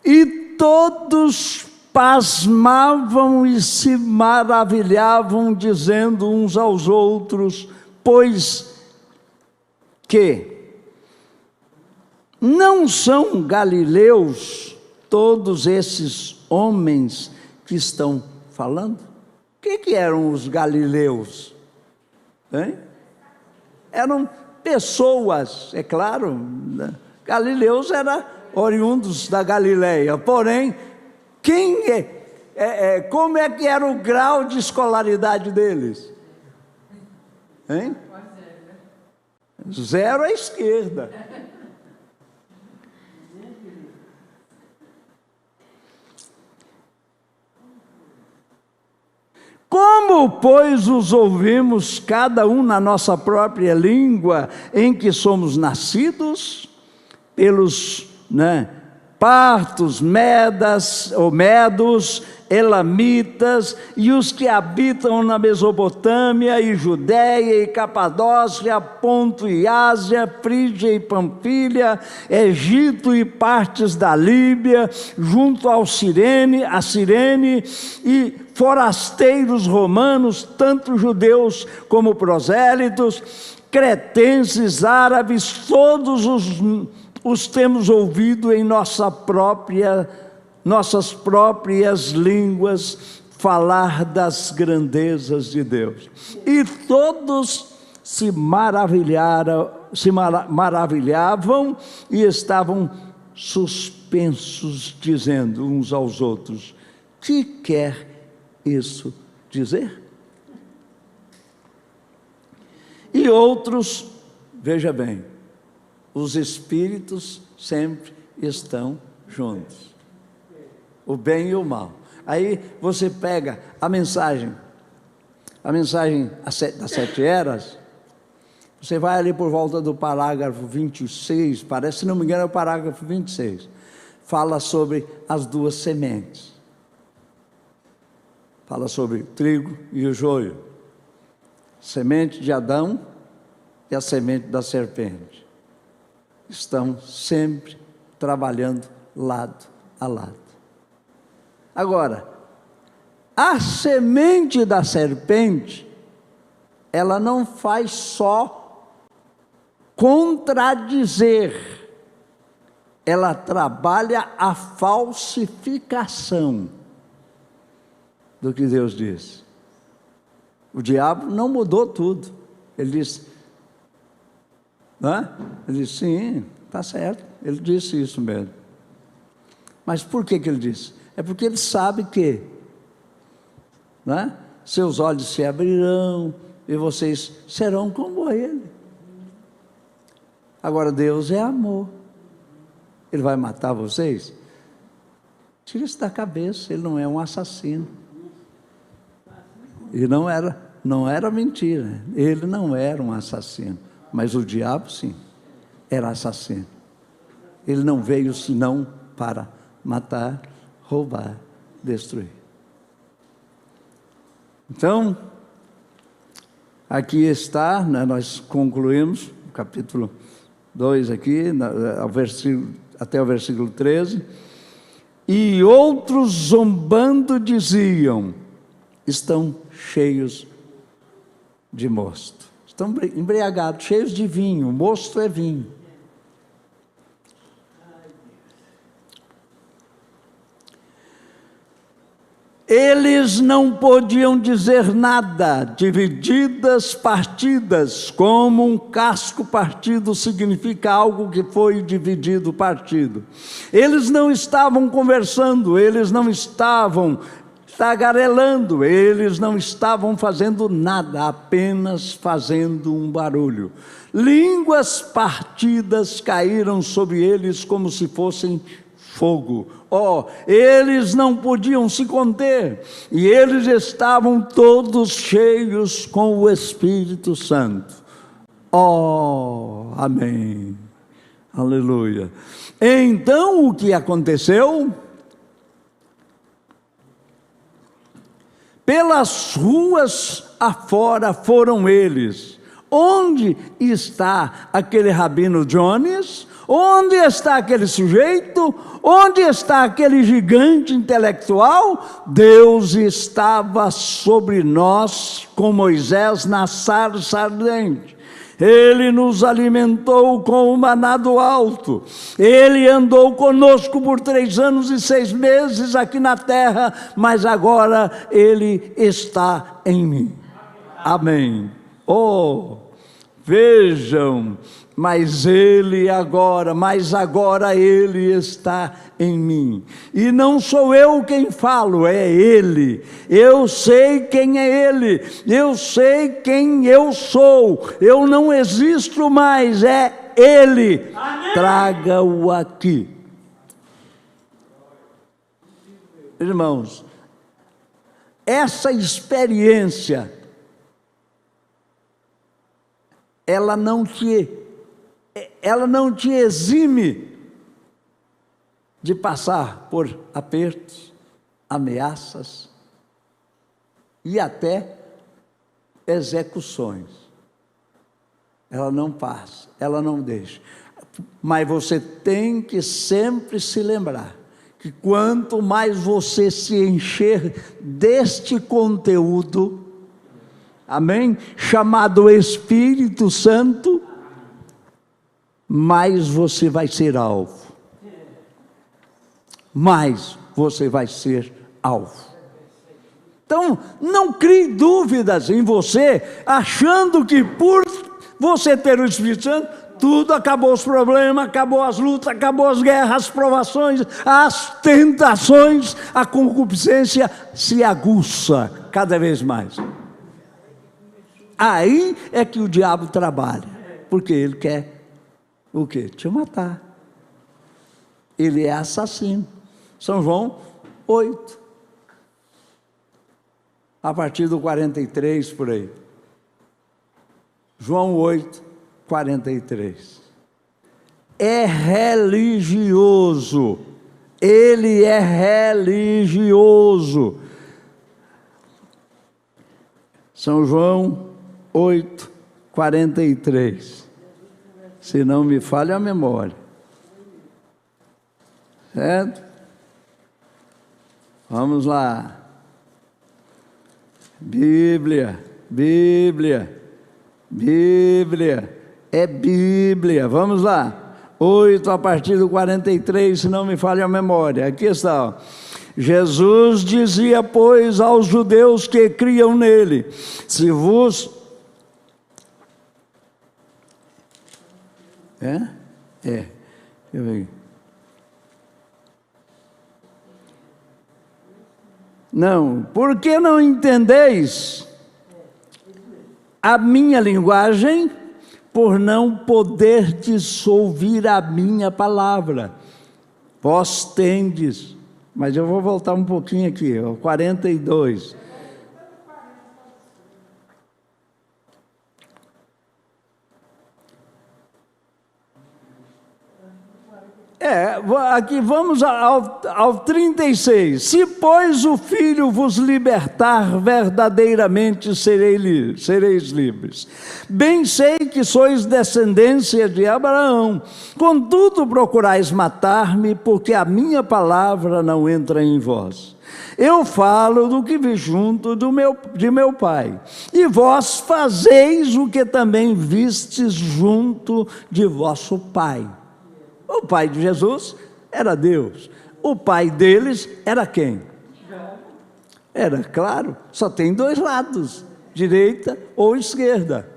e todos pasmavam e se maravilhavam, dizendo uns aos outros, pois que não são galileus todos esses homens que estão falando? O que eram os galileus? Hein? Eram pessoas, é claro, né? Galileus eram oriundos da Galileia, porém, como é que era o grau de escolaridade deles? Hein? Zero à esquerda. Como, pois, os ouvimos, cada um na nossa própria língua em que somos nascidos? Pelos partos, medas ou medos, elamitas e os que habitam na Mesopotâmia e Judéia e Capadócia, Ponto e Ásia, Frígia e Panfilha, Egito e partes da Líbia, junto a Cirene e forasteiros romanos, tanto judeus como prosélitos, cretenses, árabes, todos os temos ouvido em nossas próprias línguas falar das grandezas de Deus. E todos se maravilhavam e estavam suspensos, dizendo uns aos outros: que quer isso dizer? E outros, veja bem, os espíritos sempre estão juntos, o bem e o mal. Aí você pega a mensagem das 7 eras, você vai ali por volta do parágrafo 26, parece, se não me engano é o parágrafo 26, fala sobre as duas sementes, fala sobre o trigo e o joio, semente de Adão e a semente da serpente, estão sempre trabalhando lado a lado. Agora, a semente da serpente, ela não faz só contradizer, ela trabalha a falsificação do que Deus disse. O diabo não mudou tudo. Ele disse, ele disse, sim, está certo, ele disse isso mesmo. Mas por que ele disse? É porque ele sabe que seus olhos se abrirão e vocês serão como ele. Agora, Deus é amor. Ele vai matar vocês? Tira isso da cabeça, ele não é um assassino. E não era mentira, ele não era um assassino, mas o diabo sim, era assassino. Ele não veio senão para matar, roubar, destruir. Então, aqui está, nós concluímos o capítulo 2 aqui, até o versículo 13. E outros zombando diziam, estão cheios de mosto, estão embriagados, cheios de vinho, mosto é vinho. Eles não podiam dizer nada, divididas, partidas, como um casco partido significa algo que foi dividido, partido. Eles não estavam conversando, eles não estavam tagarelando, eles não estavam fazendo nada, apenas fazendo um barulho. Línguas partidas caíram sobre eles como se fossem fogo. Eles não podiam se conter, e eles estavam todos cheios com o Espírito Santo. Amém, aleluia. Então o que aconteceu? Pelas ruas afora foram eles. Onde está aquele Rabino Jones? Onde está aquele sujeito? Onde está aquele gigante intelectual? Deus estava sobre nós com Moisés na sarça ardente. Ele nos alimentou com o maná do alto. Ele andou conosco por 3 anos e 6 meses aqui na terra, mas agora Ele está em mim. Amém. Vejam, mas agora Ele está em mim. E não sou eu quem falo, é Ele. Eu sei quem é Ele. Eu sei quem eu sou. Eu não existo mais, é Ele. Traga-o aqui. Irmãos, essa experiência, ela não te exime de passar por apertos, ameaças e até execuções. Ela não passa, ela não deixa. Mas você tem que sempre se lembrar que quanto mais você se encher deste conteúdo, amém? Chamado Espírito Santo, mais você vai ser alvo. Mais você vai ser alvo. Então, não crie dúvidas em você, achando que por você ter o Espírito Santo, tudo acabou, os problemas, acabou as lutas, acabou as guerras, as provações, as tentações, a concupiscência se aguça cada vez mais. Aí é que o diabo trabalha, porque ele quer o quê? Te matar. Ele é assassino. São João 8, a partir do 43 por aí. João 8, 43. É religioso. Ele é religioso. São João 8, 43. Se não me falha a memória. Certo? Vamos lá. Bíblia. É Bíblia. Vamos lá. 8 a partir do 43, se não me falha a memória. Aqui está. Ó. Jesus dizia, pois, aos judeus que criam nele: se vos... Deixa eu ver. Não, por que não entendeis a minha linguagem? Por não poderdes ouvir a minha palavra. Vós tendes, mas eu vou voltar um pouquinho aqui, ó, 42. Aqui vamos ao 36. Se, pois, o Filho vos libertar, verdadeiramente sereis livres. Bem sei que sois descendência de Abraão, contudo procurais matar-me, porque a minha palavra não entra em vós. Eu falo do que vi junto de meu Pai, e vós fazeis o que também vistes junto de vosso Pai. O pai de Jesus era Deus. O pai deles era quem? Era, claro, só tem dois lados, direita ou esquerda.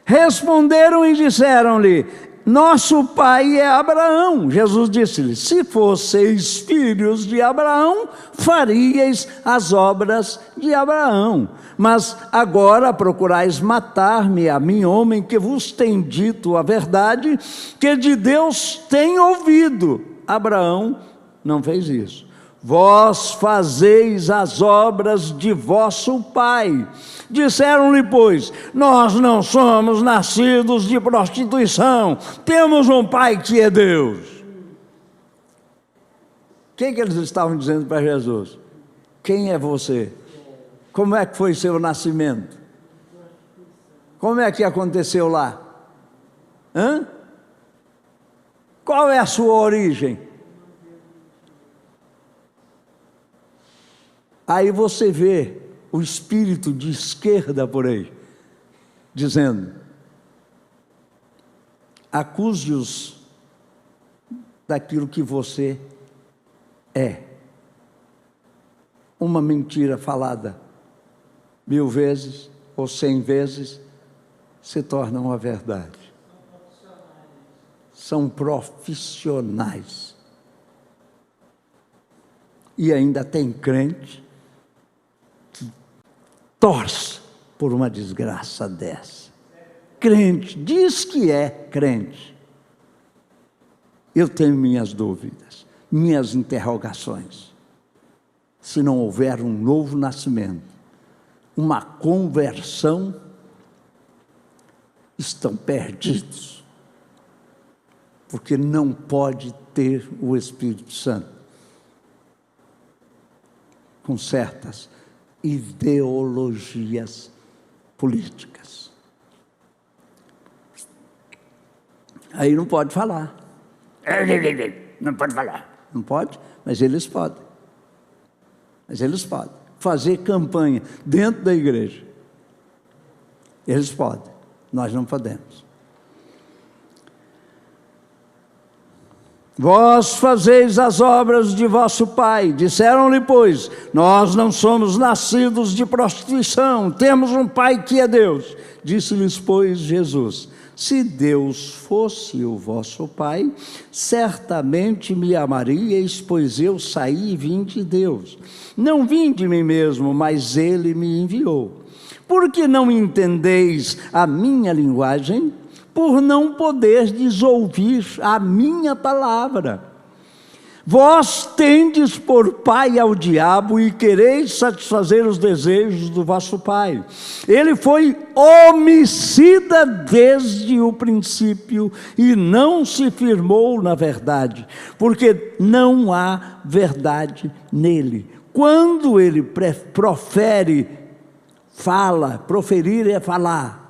Responderam e disseram-lhe: nosso pai é Abraão. Jesus disse-lhe: se fosseis filhos de Abraão, faríeis as obras de Abraão. Mas agora procurais matar-me, a mim, homem, que vos tem dito a verdade, que de Deus tem ouvido. Abraão não fez isso. Vós fazeis as obras de vosso pai. Disseram-lhe, pois: nós não somos nascidos de prostituição, temos um pai que é Deus. O que eles estavam dizendo para Jesus? Quem é você? Como é que foi seu nascimento? Como é que aconteceu lá? Qual é a sua origem? Aí você vê o espírito de esquerda por aí, dizendo: acuse-os daquilo que você é. Uma mentira falada 1000 vezes ou 100 vezes se torna uma verdade. São profissionais. E ainda tem crente que torce por uma desgraça dessa. Crente, diz que é crente. Eu tenho minhas dúvidas, minhas interrogações. se não houver um novo nascimento, uma conversão, estão perdidos, porque não pode ter o Espírito Santo com certas ideologias políticas. Aí não pode falar. Não pode falar. Não pode, mas eles podem. Mas eles podem fazer campanha dentro da igreja. Eles podem, nós não podemos. Vós fazeis as obras de vosso pai. Disseram-lhe, pois, nós não somos nascidos de prostituição, temos um pai que é Deus. Disse-lhes, pois, Jesus, se Deus fosse o vosso pai, certamente me amaríeis, pois eu saí e vim de Deus. Não vim de mim mesmo, mas ele me enviou. Por que não entendeis a minha linguagem? Por não poderdes ouvir a minha palavra. Vós tendes por pai ao diabo e quereis satisfazer os desejos do vosso pai. Ele foi homicida desde o princípio e não se firmou na verdade, porque não há verdade nele. Quando ele profere, fala, proferir é falar.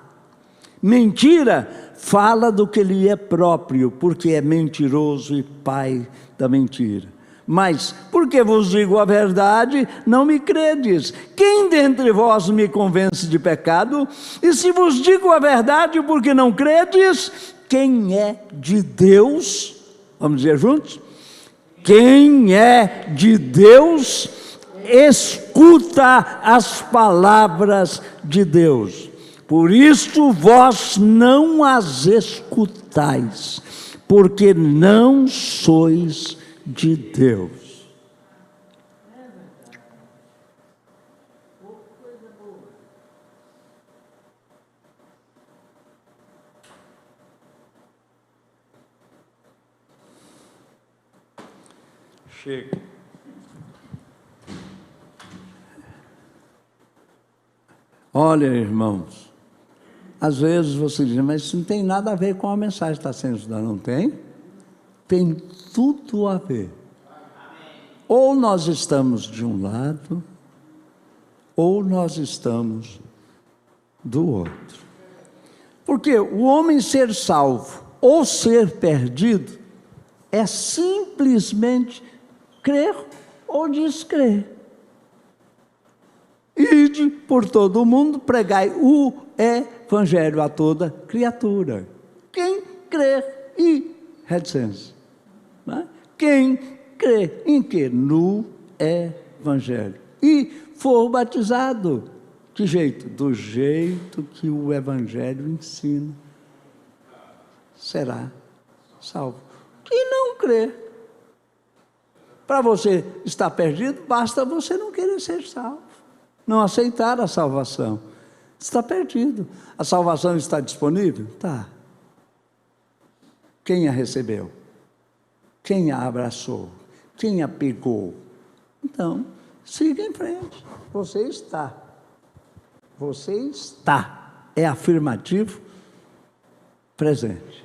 Mentira, fala do que lhe é próprio, porque é mentiroso e pai da mentira. Mas, porque vos digo a verdade, não me credes. Quem dentre vós me convence de pecado? E se vos digo a verdade, porque não credes, quem é de Deus? Vamos dizer juntos? Quem é de Deus, escuta as palavras de Deus. Por isto vós não as escutais, porque não sois de Deus. Chega. Olha, irmãos, às vezes você diz, mas isso não tem nada a ver com a mensagem que está sendo estudada. Não tem? Tem tudo a ver. Ou nós estamos de um lado, ou nós estamos do outro. Porque o homem ser salvo ou ser perdido é simplesmente crer ou descrer. Ide por todo o mundo, pregai o evangelho a toda criatura. Quem crer e reticência. Né? Quem crê em quê? No evangelho. E for batizado. Que jeito? Do jeito que o evangelho ensina. Será salvo. Quem não crê. Para você estar perdido, basta você não querer ser salvo. Não aceitar a salvação. Está perdido. A salvação está disponível? Está. Quem a recebeu? Quem a abraçou? Quem a pegou? Então, siga em frente. Você está. Você está. É afirmativo presente.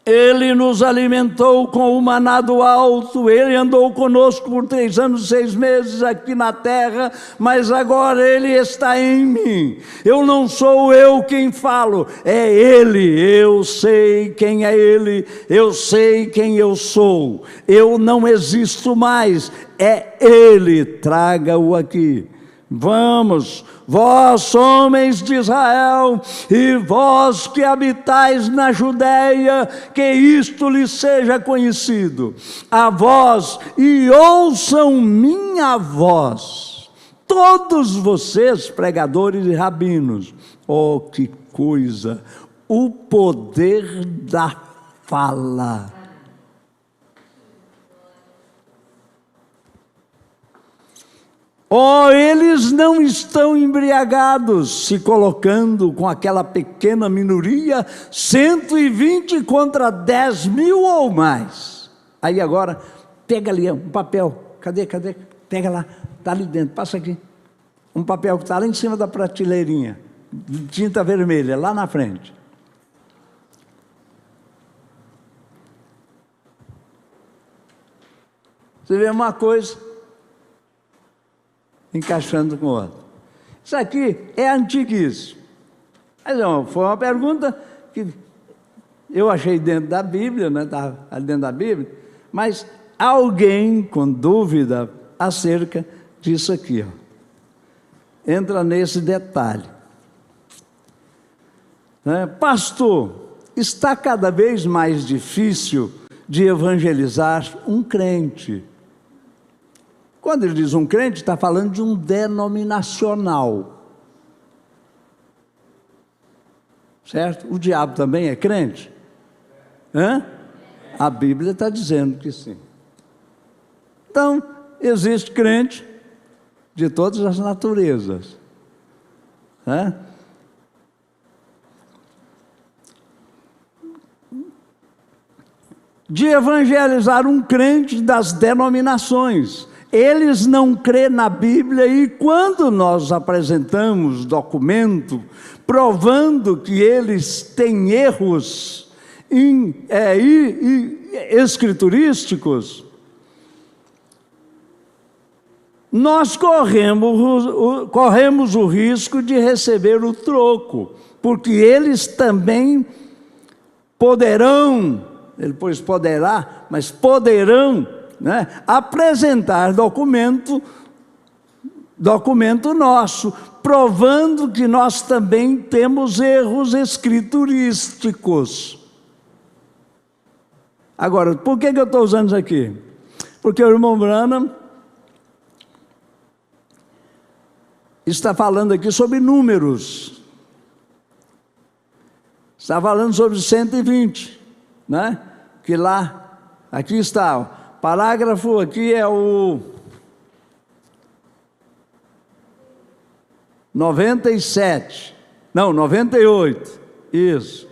Ele nos alimentou com o maná do alto, Ele andou conosco por 3 anos e 6 meses aqui na terra, mas agora Ele está em mim. Eu não sou eu quem falo, é Ele. Eu sei quem é Ele, eu sei quem eu sou. Eu não existo mais, é Ele. Traga-o aqui. Vamos, vós homens de Israel, e vós que habitais na Judeia, que isto lhe seja conhecido, a vós, e ouçam minha voz, todos vocês pregadores e rabinos. Oh, que coisa, o poder da fala. Oh, eles não estão embriagados, se colocando com aquela pequena minoria, 120 contra 10.000 ou mais. Aí agora, pega ali um papel, cadê? Pega lá, está ali dentro, passa aqui. Um papel que está lá em cima da prateleirinha, de tinta vermelha, lá na frente. Você vê uma coisa encaixando com outra. Isso aqui é antiguíssimo. Mas não, foi uma pergunta que eu achei dentro da Bíblia, né? Estava ali dentro da Bíblia, mas alguém com dúvida acerca disso aqui, ó. Entra nesse detalhe. Pastor, está cada vez mais difícil de evangelizar um crente. Quando ele diz um crente, está falando de um denominacional. Certo? O diabo também é crente? A Bíblia está dizendo que sim. Então, existe crente de todas as naturezas. De evangelizar um crente das denominações. Eles não crêem na Bíblia, e quando nós apresentamos documento provando que eles têm erros escriturísticos, nós corremos o risco de receber o troco, porque eles também poderão, ele pôs poderá, mas poderão, apresentar documento nosso, provando que nós também temos erros escriturísticos. Agora, por que eu estou usando isso aqui? Porque o irmão Branham está falando aqui sobre números. Está falando sobre 120, que lá, aqui está, ó. Parágrafo aqui é o 97, não, 98, isso,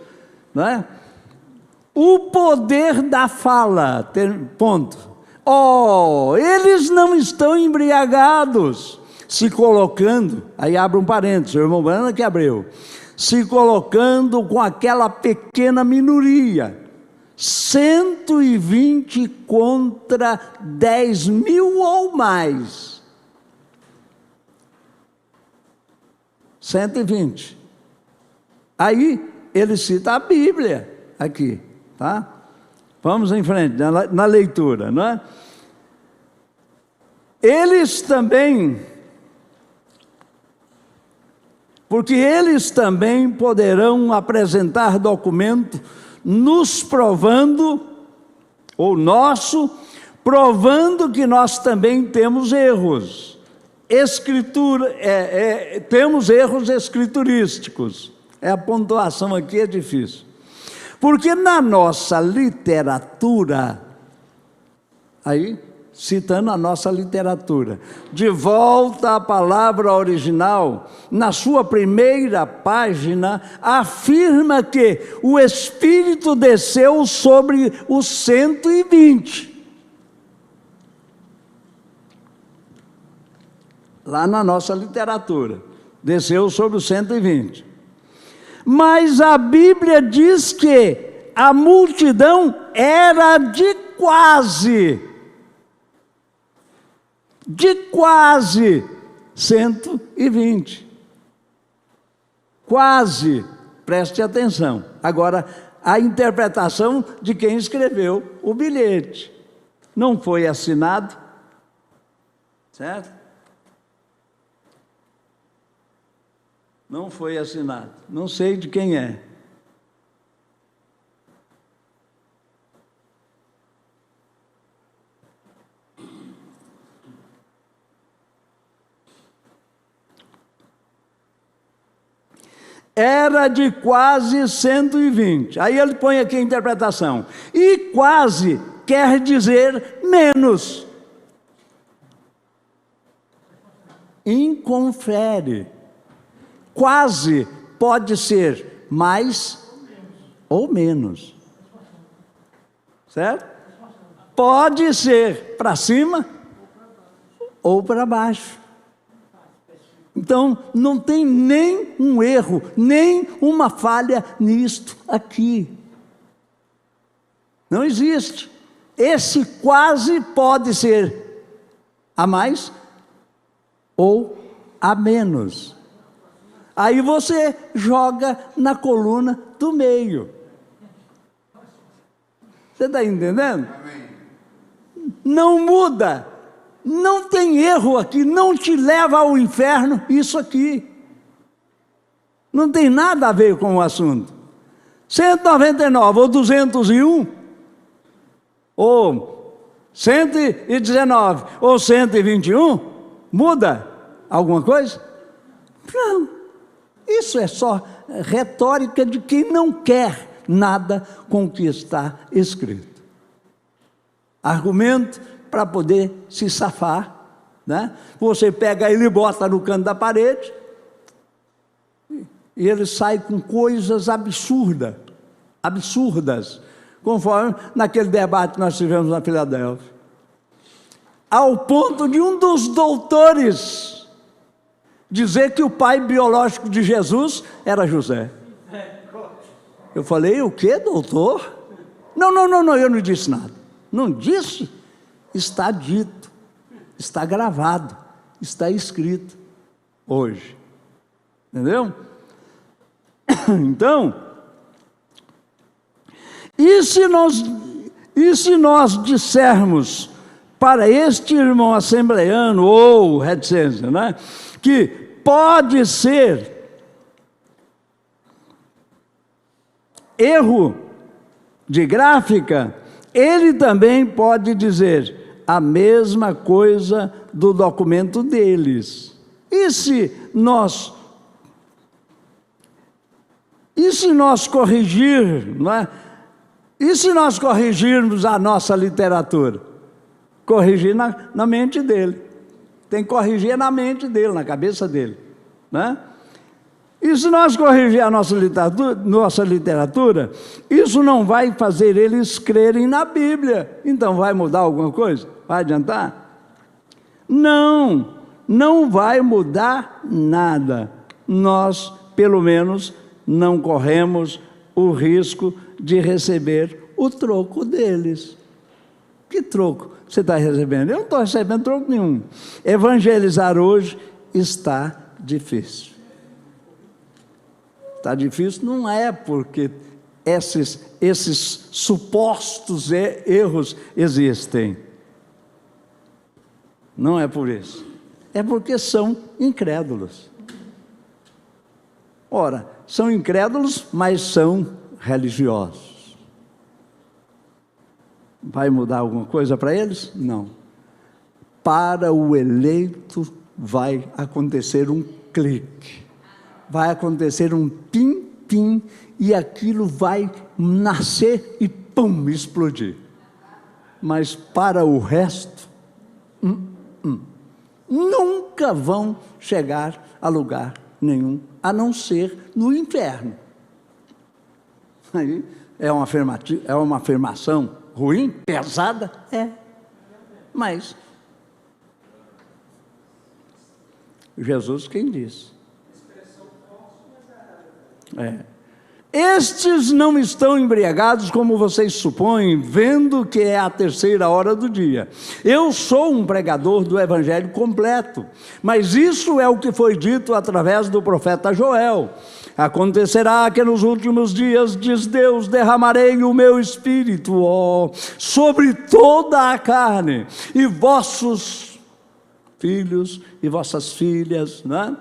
O poder da fala, ponto. Oh, eles não estão embriagados, se colocando, aí abre um parênteses, o irmão Branham que abriu, se colocando com aquela pequena minoria, 120 contra 10.000 ou mais. 120. Aí ele cita a Bíblia aqui, tá? Vamos em frente, na leitura, não é? Eles também, porque eles também poderão apresentar documento nos provando, ou provando que nós também temos erros. Temos erros escriturísticos. A pontuação aqui é difícil. Porque na nossa literatura, aí, citando a nossa literatura, de volta à palavra original, na sua primeira página, afirma que o Espírito desceu sobre os 120. Lá na nossa literatura, desceu sobre os 120. Mas a Bíblia diz que a multidão era de quase 120. Quase, preste atenção. Agora, a interpretação de quem escreveu o bilhete. Não foi assinado, certo? Não foi assinado. Não sei de quem é. Era de quase 120. Aí ele põe aqui a interpretação. E quase quer dizer menos. inconfere. Quase pode ser mais ou menos. Certo? Pode ser para cima ou para baixo. Então, não tem nem um erro, nem uma falha nisto aqui. Não existe. Esse quase pode ser a mais ou a menos. Aí você joga na coluna do meio. Você está entendendo? Não muda. Não tem erro aqui, não te leva ao inferno isso aqui. Não tem nada a ver com o assunto. 199 ou 201, ou 119 ou 121, muda alguma coisa? Não. Isso é só retórica de quem não quer nada com o que está escrito. Argumento para poder se safar, né? Você pega ele e bota no canto da parede, e ele sai com coisas absurdas, conforme naquele debate que nós tivemos na Filadélfia, ao ponto de um dos doutores dizer que o pai biológico de Jesus era José. Eu falei, o quê, doutor? Não, eu não disse nada. Não disse? Está dito, está gravado, está escrito hoje. Entendeu? Então, e se nós dissermos para este irmão assembleano ou reticência, né, que pode ser erro de gráfica, ele também pode dizer a mesma coisa do documento deles. E se nós corrigirmos a nossa literatura? Corrigir na mente dele. Tem que corrigir na mente dele, na cabeça dele, né? E se nós corrigir a nossa literatura, isso não vai fazer eles crerem na Bíblia. Então vai mudar alguma coisa? Vai adiantar? Não vai mudar nada. Nós, pelo menos, não corremos o risco de receber o troco deles. Que troco você está recebendo? Eu não estou recebendo troco nenhum. Evangelizar hoje está difícil. Está difícil não é porque esses supostos erros existem. Não é por isso. É porque são incrédulos. Ora, são incrédulos, mas são religiosos. Vai mudar alguma coisa para eles? Não. Para o eleito vai acontecer um clique. Vai acontecer um pim-pim e aquilo vai nascer e pum, explodir. Mas para o resto, nunca vão chegar a lugar nenhum, a não ser no inferno. Aí é uma afirmação ruim, pesada? É. Mas Jesus quem disse? Estes não estão embriagados como vocês supõem, vendo que é a 3ª hora do dia. Eu sou um pregador do evangelho completo, mas isso é o que foi dito através do profeta Joel. Acontecerá que nos últimos dias, diz Deus, derramarei o meu espírito sobre toda a carne, e vossos filhos e vossas filhas, né?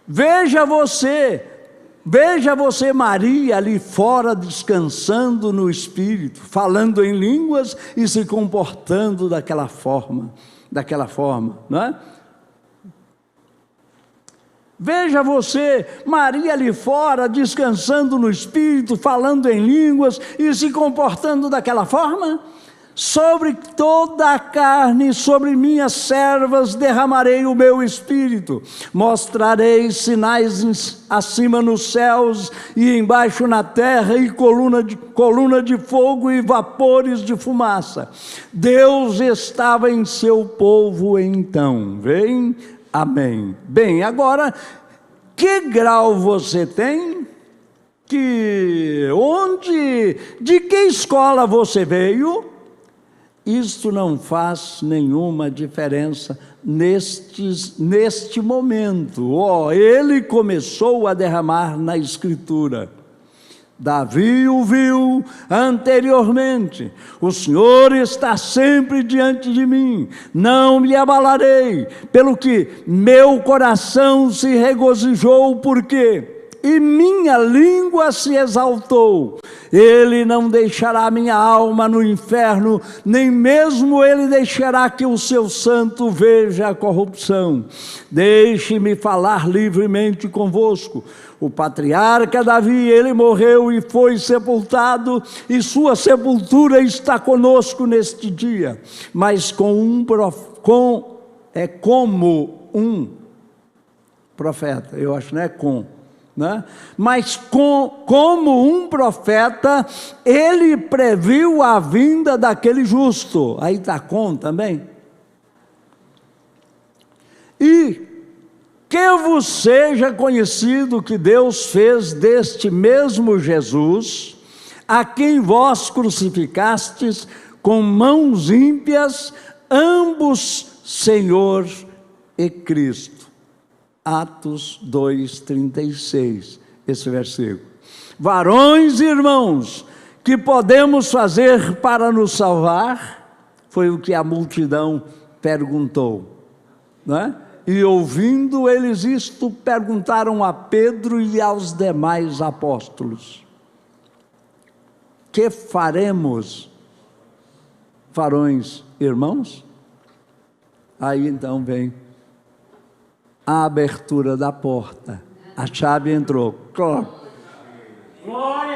Veja você Maria ali fora descansando no Espírito, falando em línguas e se comportando daquela forma, não é? Veja você Maria ali fora descansando no Espírito, falando em línguas e se comportando daquela forma. Sobre toda a carne, sobre minhas servas derramarei o meu espírito. Mostrarei sinais acima nos céus e embaixo na terra, e coluna de fogo e vapores de fumaça. Deus estava em seu povo então. Vem, amém. Bem, agora, que grau você tem? De que escola você veio? Isto não faz nenhuma diferença neste momento. Ele começou a derramar na Escritura. Davi o viu anteriormente. O Senhor está sempre diante de mim, não me abalarei, pelo que meu coração se regozijou, porque e minha língua se exaltou. Ele não deixará minha alma no inferno, nem mesmo ele deixará que o seu santo veja a corrupção. Deixe-me falar livremente convosco. O patriarca Davi, ele morreu e foi sepultado, e sua sepultura está conosco neste dia. Mas como um profeta, eu acho, não é né? Mas como um profeta, ele previu a vinda daquele justo. Aí está com também. E que vos seja conhecido que Deus fez deste mesmo Jesus, a quem vós crucificastes com mãos ímpias, ambos Senhor e Cristo. Atos 2:36, esse versículo. Varões e irmãos, que podemos fazer para nos salvar? Foi o que a multidão perguntou, não é? E ouvindo eles isto, perguntaram a Pedro e aos demais apóstolos: que faremos, varões e irmãos? Aí então vem a abertura da porta, a chave entrou. Glória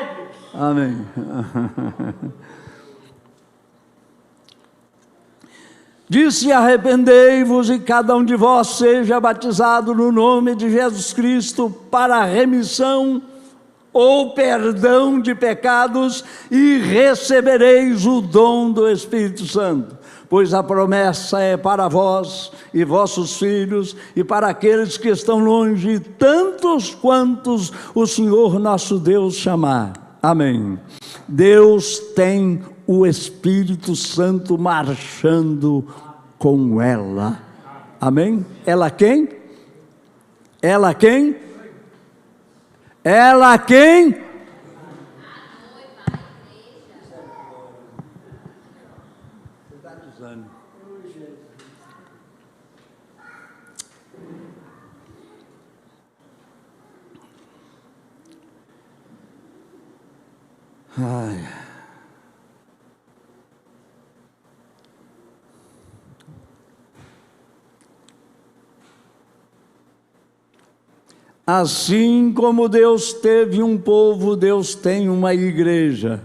a Deus. Amém. Disse: arrependei-vos e cada um de vós seja batizado no nome de Jesus Cristo para a remissão ou perdão de pecados, e recebereis o dom do Espírito Santo. Pois a promessa é para vós e vossos filhos, e para aqueles que estão longe, tantos quantos o Senhor nosso Deus chamar. Amém. Deus tem o Espírito Santo marchando com ela. Amém? Ela quem? Ela quem? Ela quem? Ai. Assim como Deus teve um povo, Deus tem uma igreja.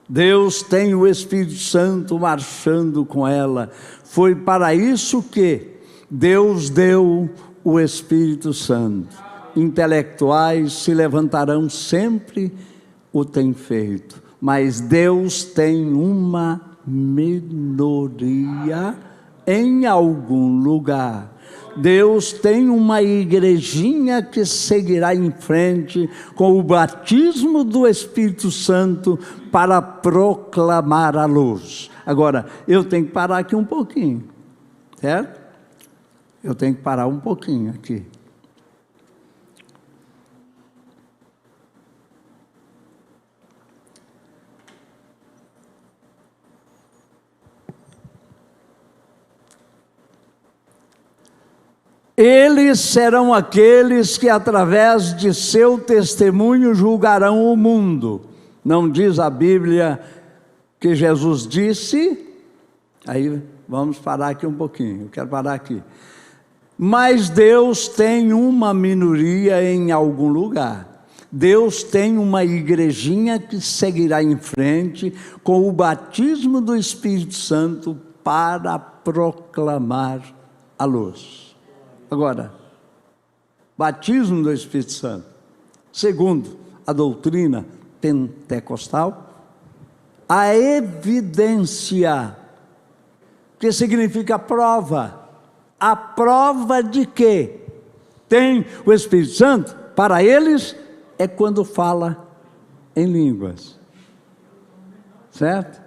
Deus tem o Espírito Santo marchando com ela. Foi para isso que Deus deu o Espírito Santo. Intelectuais se levantarão sempre, o tem feito, mas Deus tem uma minoria em algum lugar. Deus tem uma igrejinha que seguirá em frente com o batismo do Espírito Santo para proclamar a luz. Agora, eu tenho que parar aqui um pouquinho, certo? Eu tenho que parar um pouquinho aqui. Eles serão aqueles que através de seu testemunho julgarão o mundo. Não diz a Bíblia que Jesus disse? Aí vamos parar aqui um pouquinho, eu quero parar aqui. Mas Deus tem uma minoria em algum lugar. Deus tem uma igrejinha que seguirá em frente com o batismo do Espírito Santo para proclamar a luz. Agora, batismo do Espírito Santo, segundo a doutrina pentecostal, a evidência, que significa prova. A prova de que tem o Espírito Santo, para eles, é quando fala em línguas. Certo?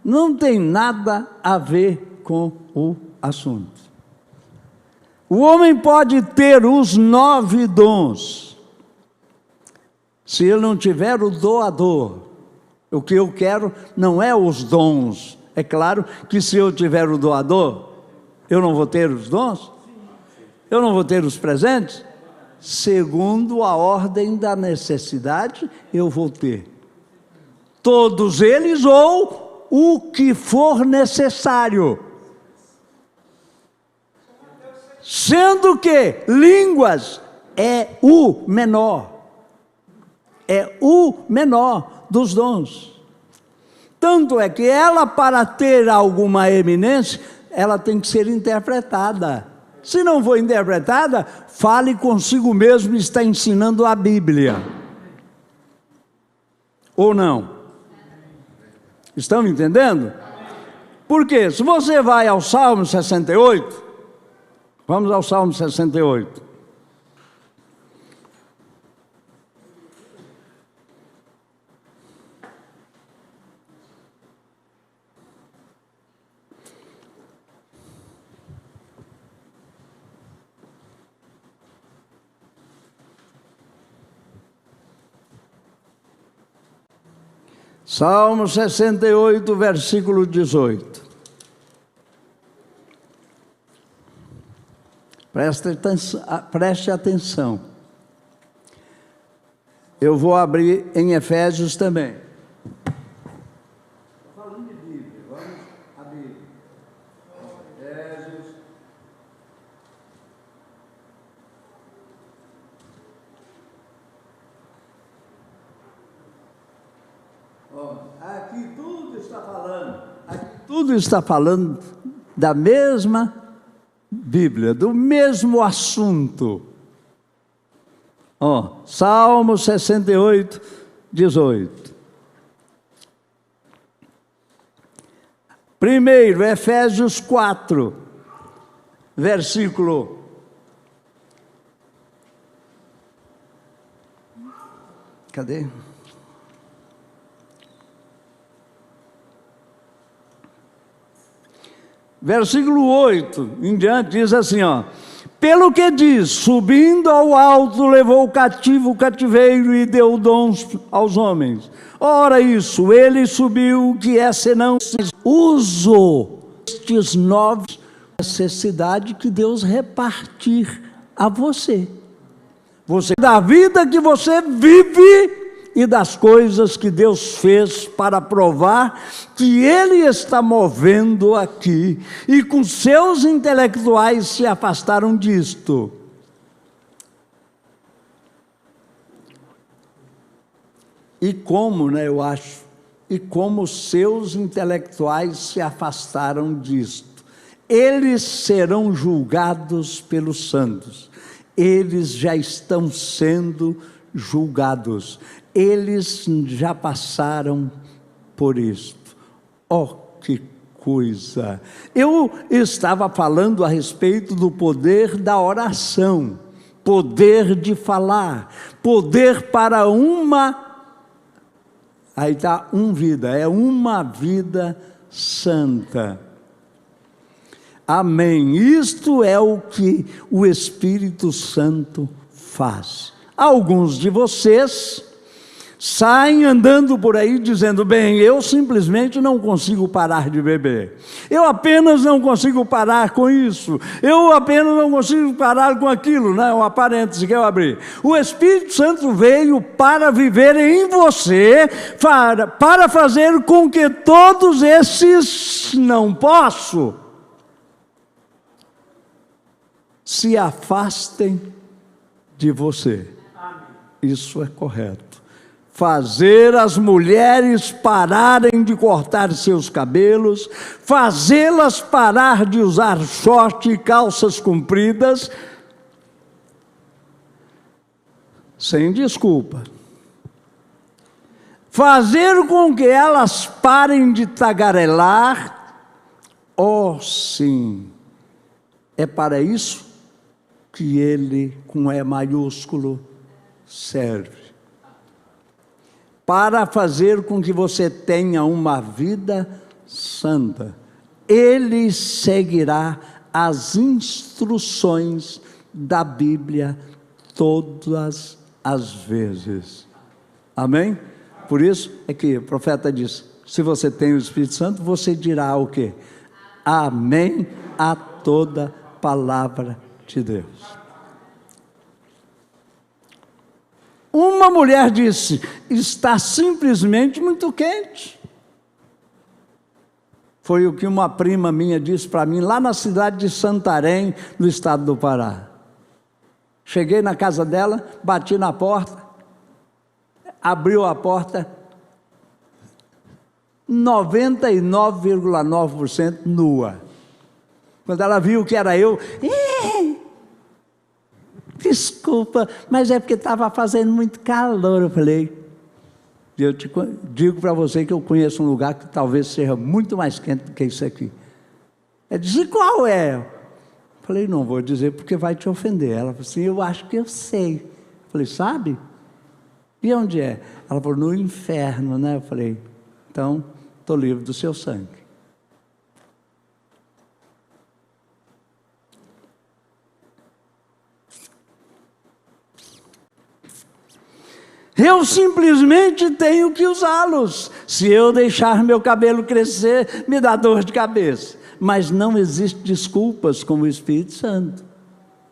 Não tem nada a ver com o assunto. O homem pode ter os 9 dons. Se ele não tiver o doador, o que eu quero não é os dons. É claro que se eu tiver o doador, eu não vou ter os dons? Eu não vou ter os presentes? Segundo a ordem da necessidade, eu vou ter todos eles ou o que for necessário. Sendo que línguas é o menor. É o menor dos dons. Tanto é que ela, para ter alguma eminência, ela tem que ser interpretada. Se não for interpretada, fale consigo mesmo e está ensinando a Bíblia. Ou não? Estão entendendo? Porque se você vai ao Salmo 68, vamos ao Salmo 68. Salmo 68, versículo 18. Preste atenção. Eu vou abrir em Efésios também. Estou falando de Bíblia, vamos abrir. Efésios. Aqui tudo está falando. Aqui tudo está falando da mesma Bíblia, do mesmo assunto. Salmo 68, 18. Primeiro, Efésios 4, versículo. Cadê? Versículo 8 em diante diz assim, pelo que diz, subindo ao alto, levou cativo o cativeiro e deu dons aos homens. Ora isso, ele subiu, que é senão usou estes novos necessidade que Deus repartir a você. Você da vida que você vive e das coisas que Deus fez para provar que Ele está movendo aqui, e com seus intelectuais se afastaram disto. E como, eu acho, e como seus intelectuais se afastaram disto, eles serão julgados pelos santos, eles já estão sendo julgados. Eles já passaram por isto. Que coisa! Eu estava falando a respeito do poder da oração, poder de falar, poder para aí está vida, é uma vida santa. Amém. Isto é o que o Espírito Santo faz. Alguns de vocês saem andando por aí dizendo, bem, eu simplesmente não consigo parar de beber. Eu apenas não consigo parar com isso. Eu apenas não consigo parar com aquilo. Uma parêntese que eu abri. O Espírito Santo veio para viver em você, para fazer com que todos esses não posso se afastem de você. Isso é correto. Fazer as mulheres pararem de cortar seus cabelos, fazê-las parar de usar short e calças compridas, sem desculpa. Fazer com que elas parem de tagarelar, oh sim, é para isso que ele, com E maiúsculo, serve. Para fazer com que você tenha uma vida santa. Ele seguirá as instruções da Bíblia todas as vezes. Amém? Por isso é que o profeta diz, se você tem o Espírito Santo, você dirá o quê? Amém a toda palavra de Deus. Uma mulher disse, está simplesmente muito quente. Foi o que uma prima minha disse para mim, lá na cidade de Santarém, no estado do Pará. Cheguei na casa dela, bati na porta, abriu a porta, 99,9% nua. Quando ela viu que era eu, desculpa, mas é porque estava fazendo muito calor. Eu falei, eu digo para você que eu conheço um lugar que talvez seja muito mais quente do que isso aqui. Ela disse, qual é? Eu falei, não vou dizer porque vai te ofender. Ela falou assim, eu acho que eu sei. Eu falei, sabe? E onde é? Ela falou, no inferno, né? Eu falei, então, estou livre do seu sangue. Eu simplesmente tenho que usá-los. Se eu deixar meu cabelo crescer, me dá dor de cabeça. Mas não existe desculpas com o Espírito Santo.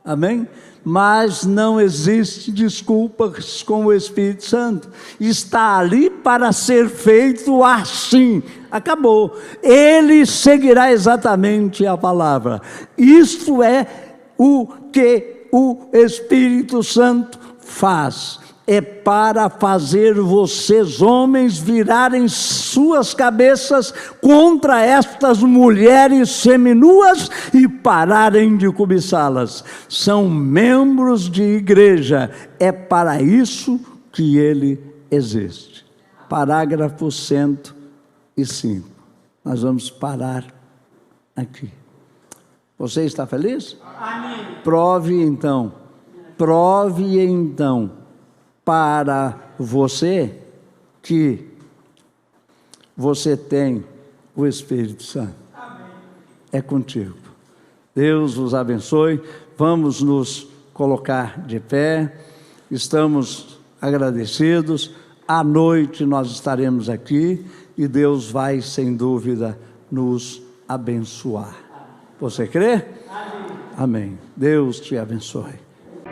Amém? Mas não existe desculpas com o Espírito Santo. Está ali para ser feito assim. Acabou. Ele seguirá exatamente a palavra. Isto é o que o Espírito Santo faz. É para fazer vocês, homens, virarem suas cabeças contra estas mulheres seminuas e pararem de cobiçá-las. São membros de igreja. É para isso que ele existe. Parágrafo 105. Nós vamos parar aqui. Você está feliz? Amém. Prove então para você que você tem o Espírito Santo. Amém. É contigo. Deus os abençoe. Vamos nos colocar de pé. Estamos agradecidos. À noite nós estaremos aqui e Deus vai, sem dúvida, nos abençoar. Você crê? Amém. Amém. Deus te abençoe.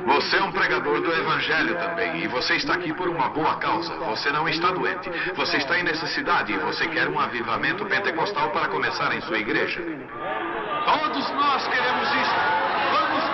Você é um pregador do Evangelho também, e você está aqui por uma boa causa. Você não está doente, você está em necessidade e você quer um avivamento pentecostal para começar em sua igreja. Todos nós queremos isso. Vamos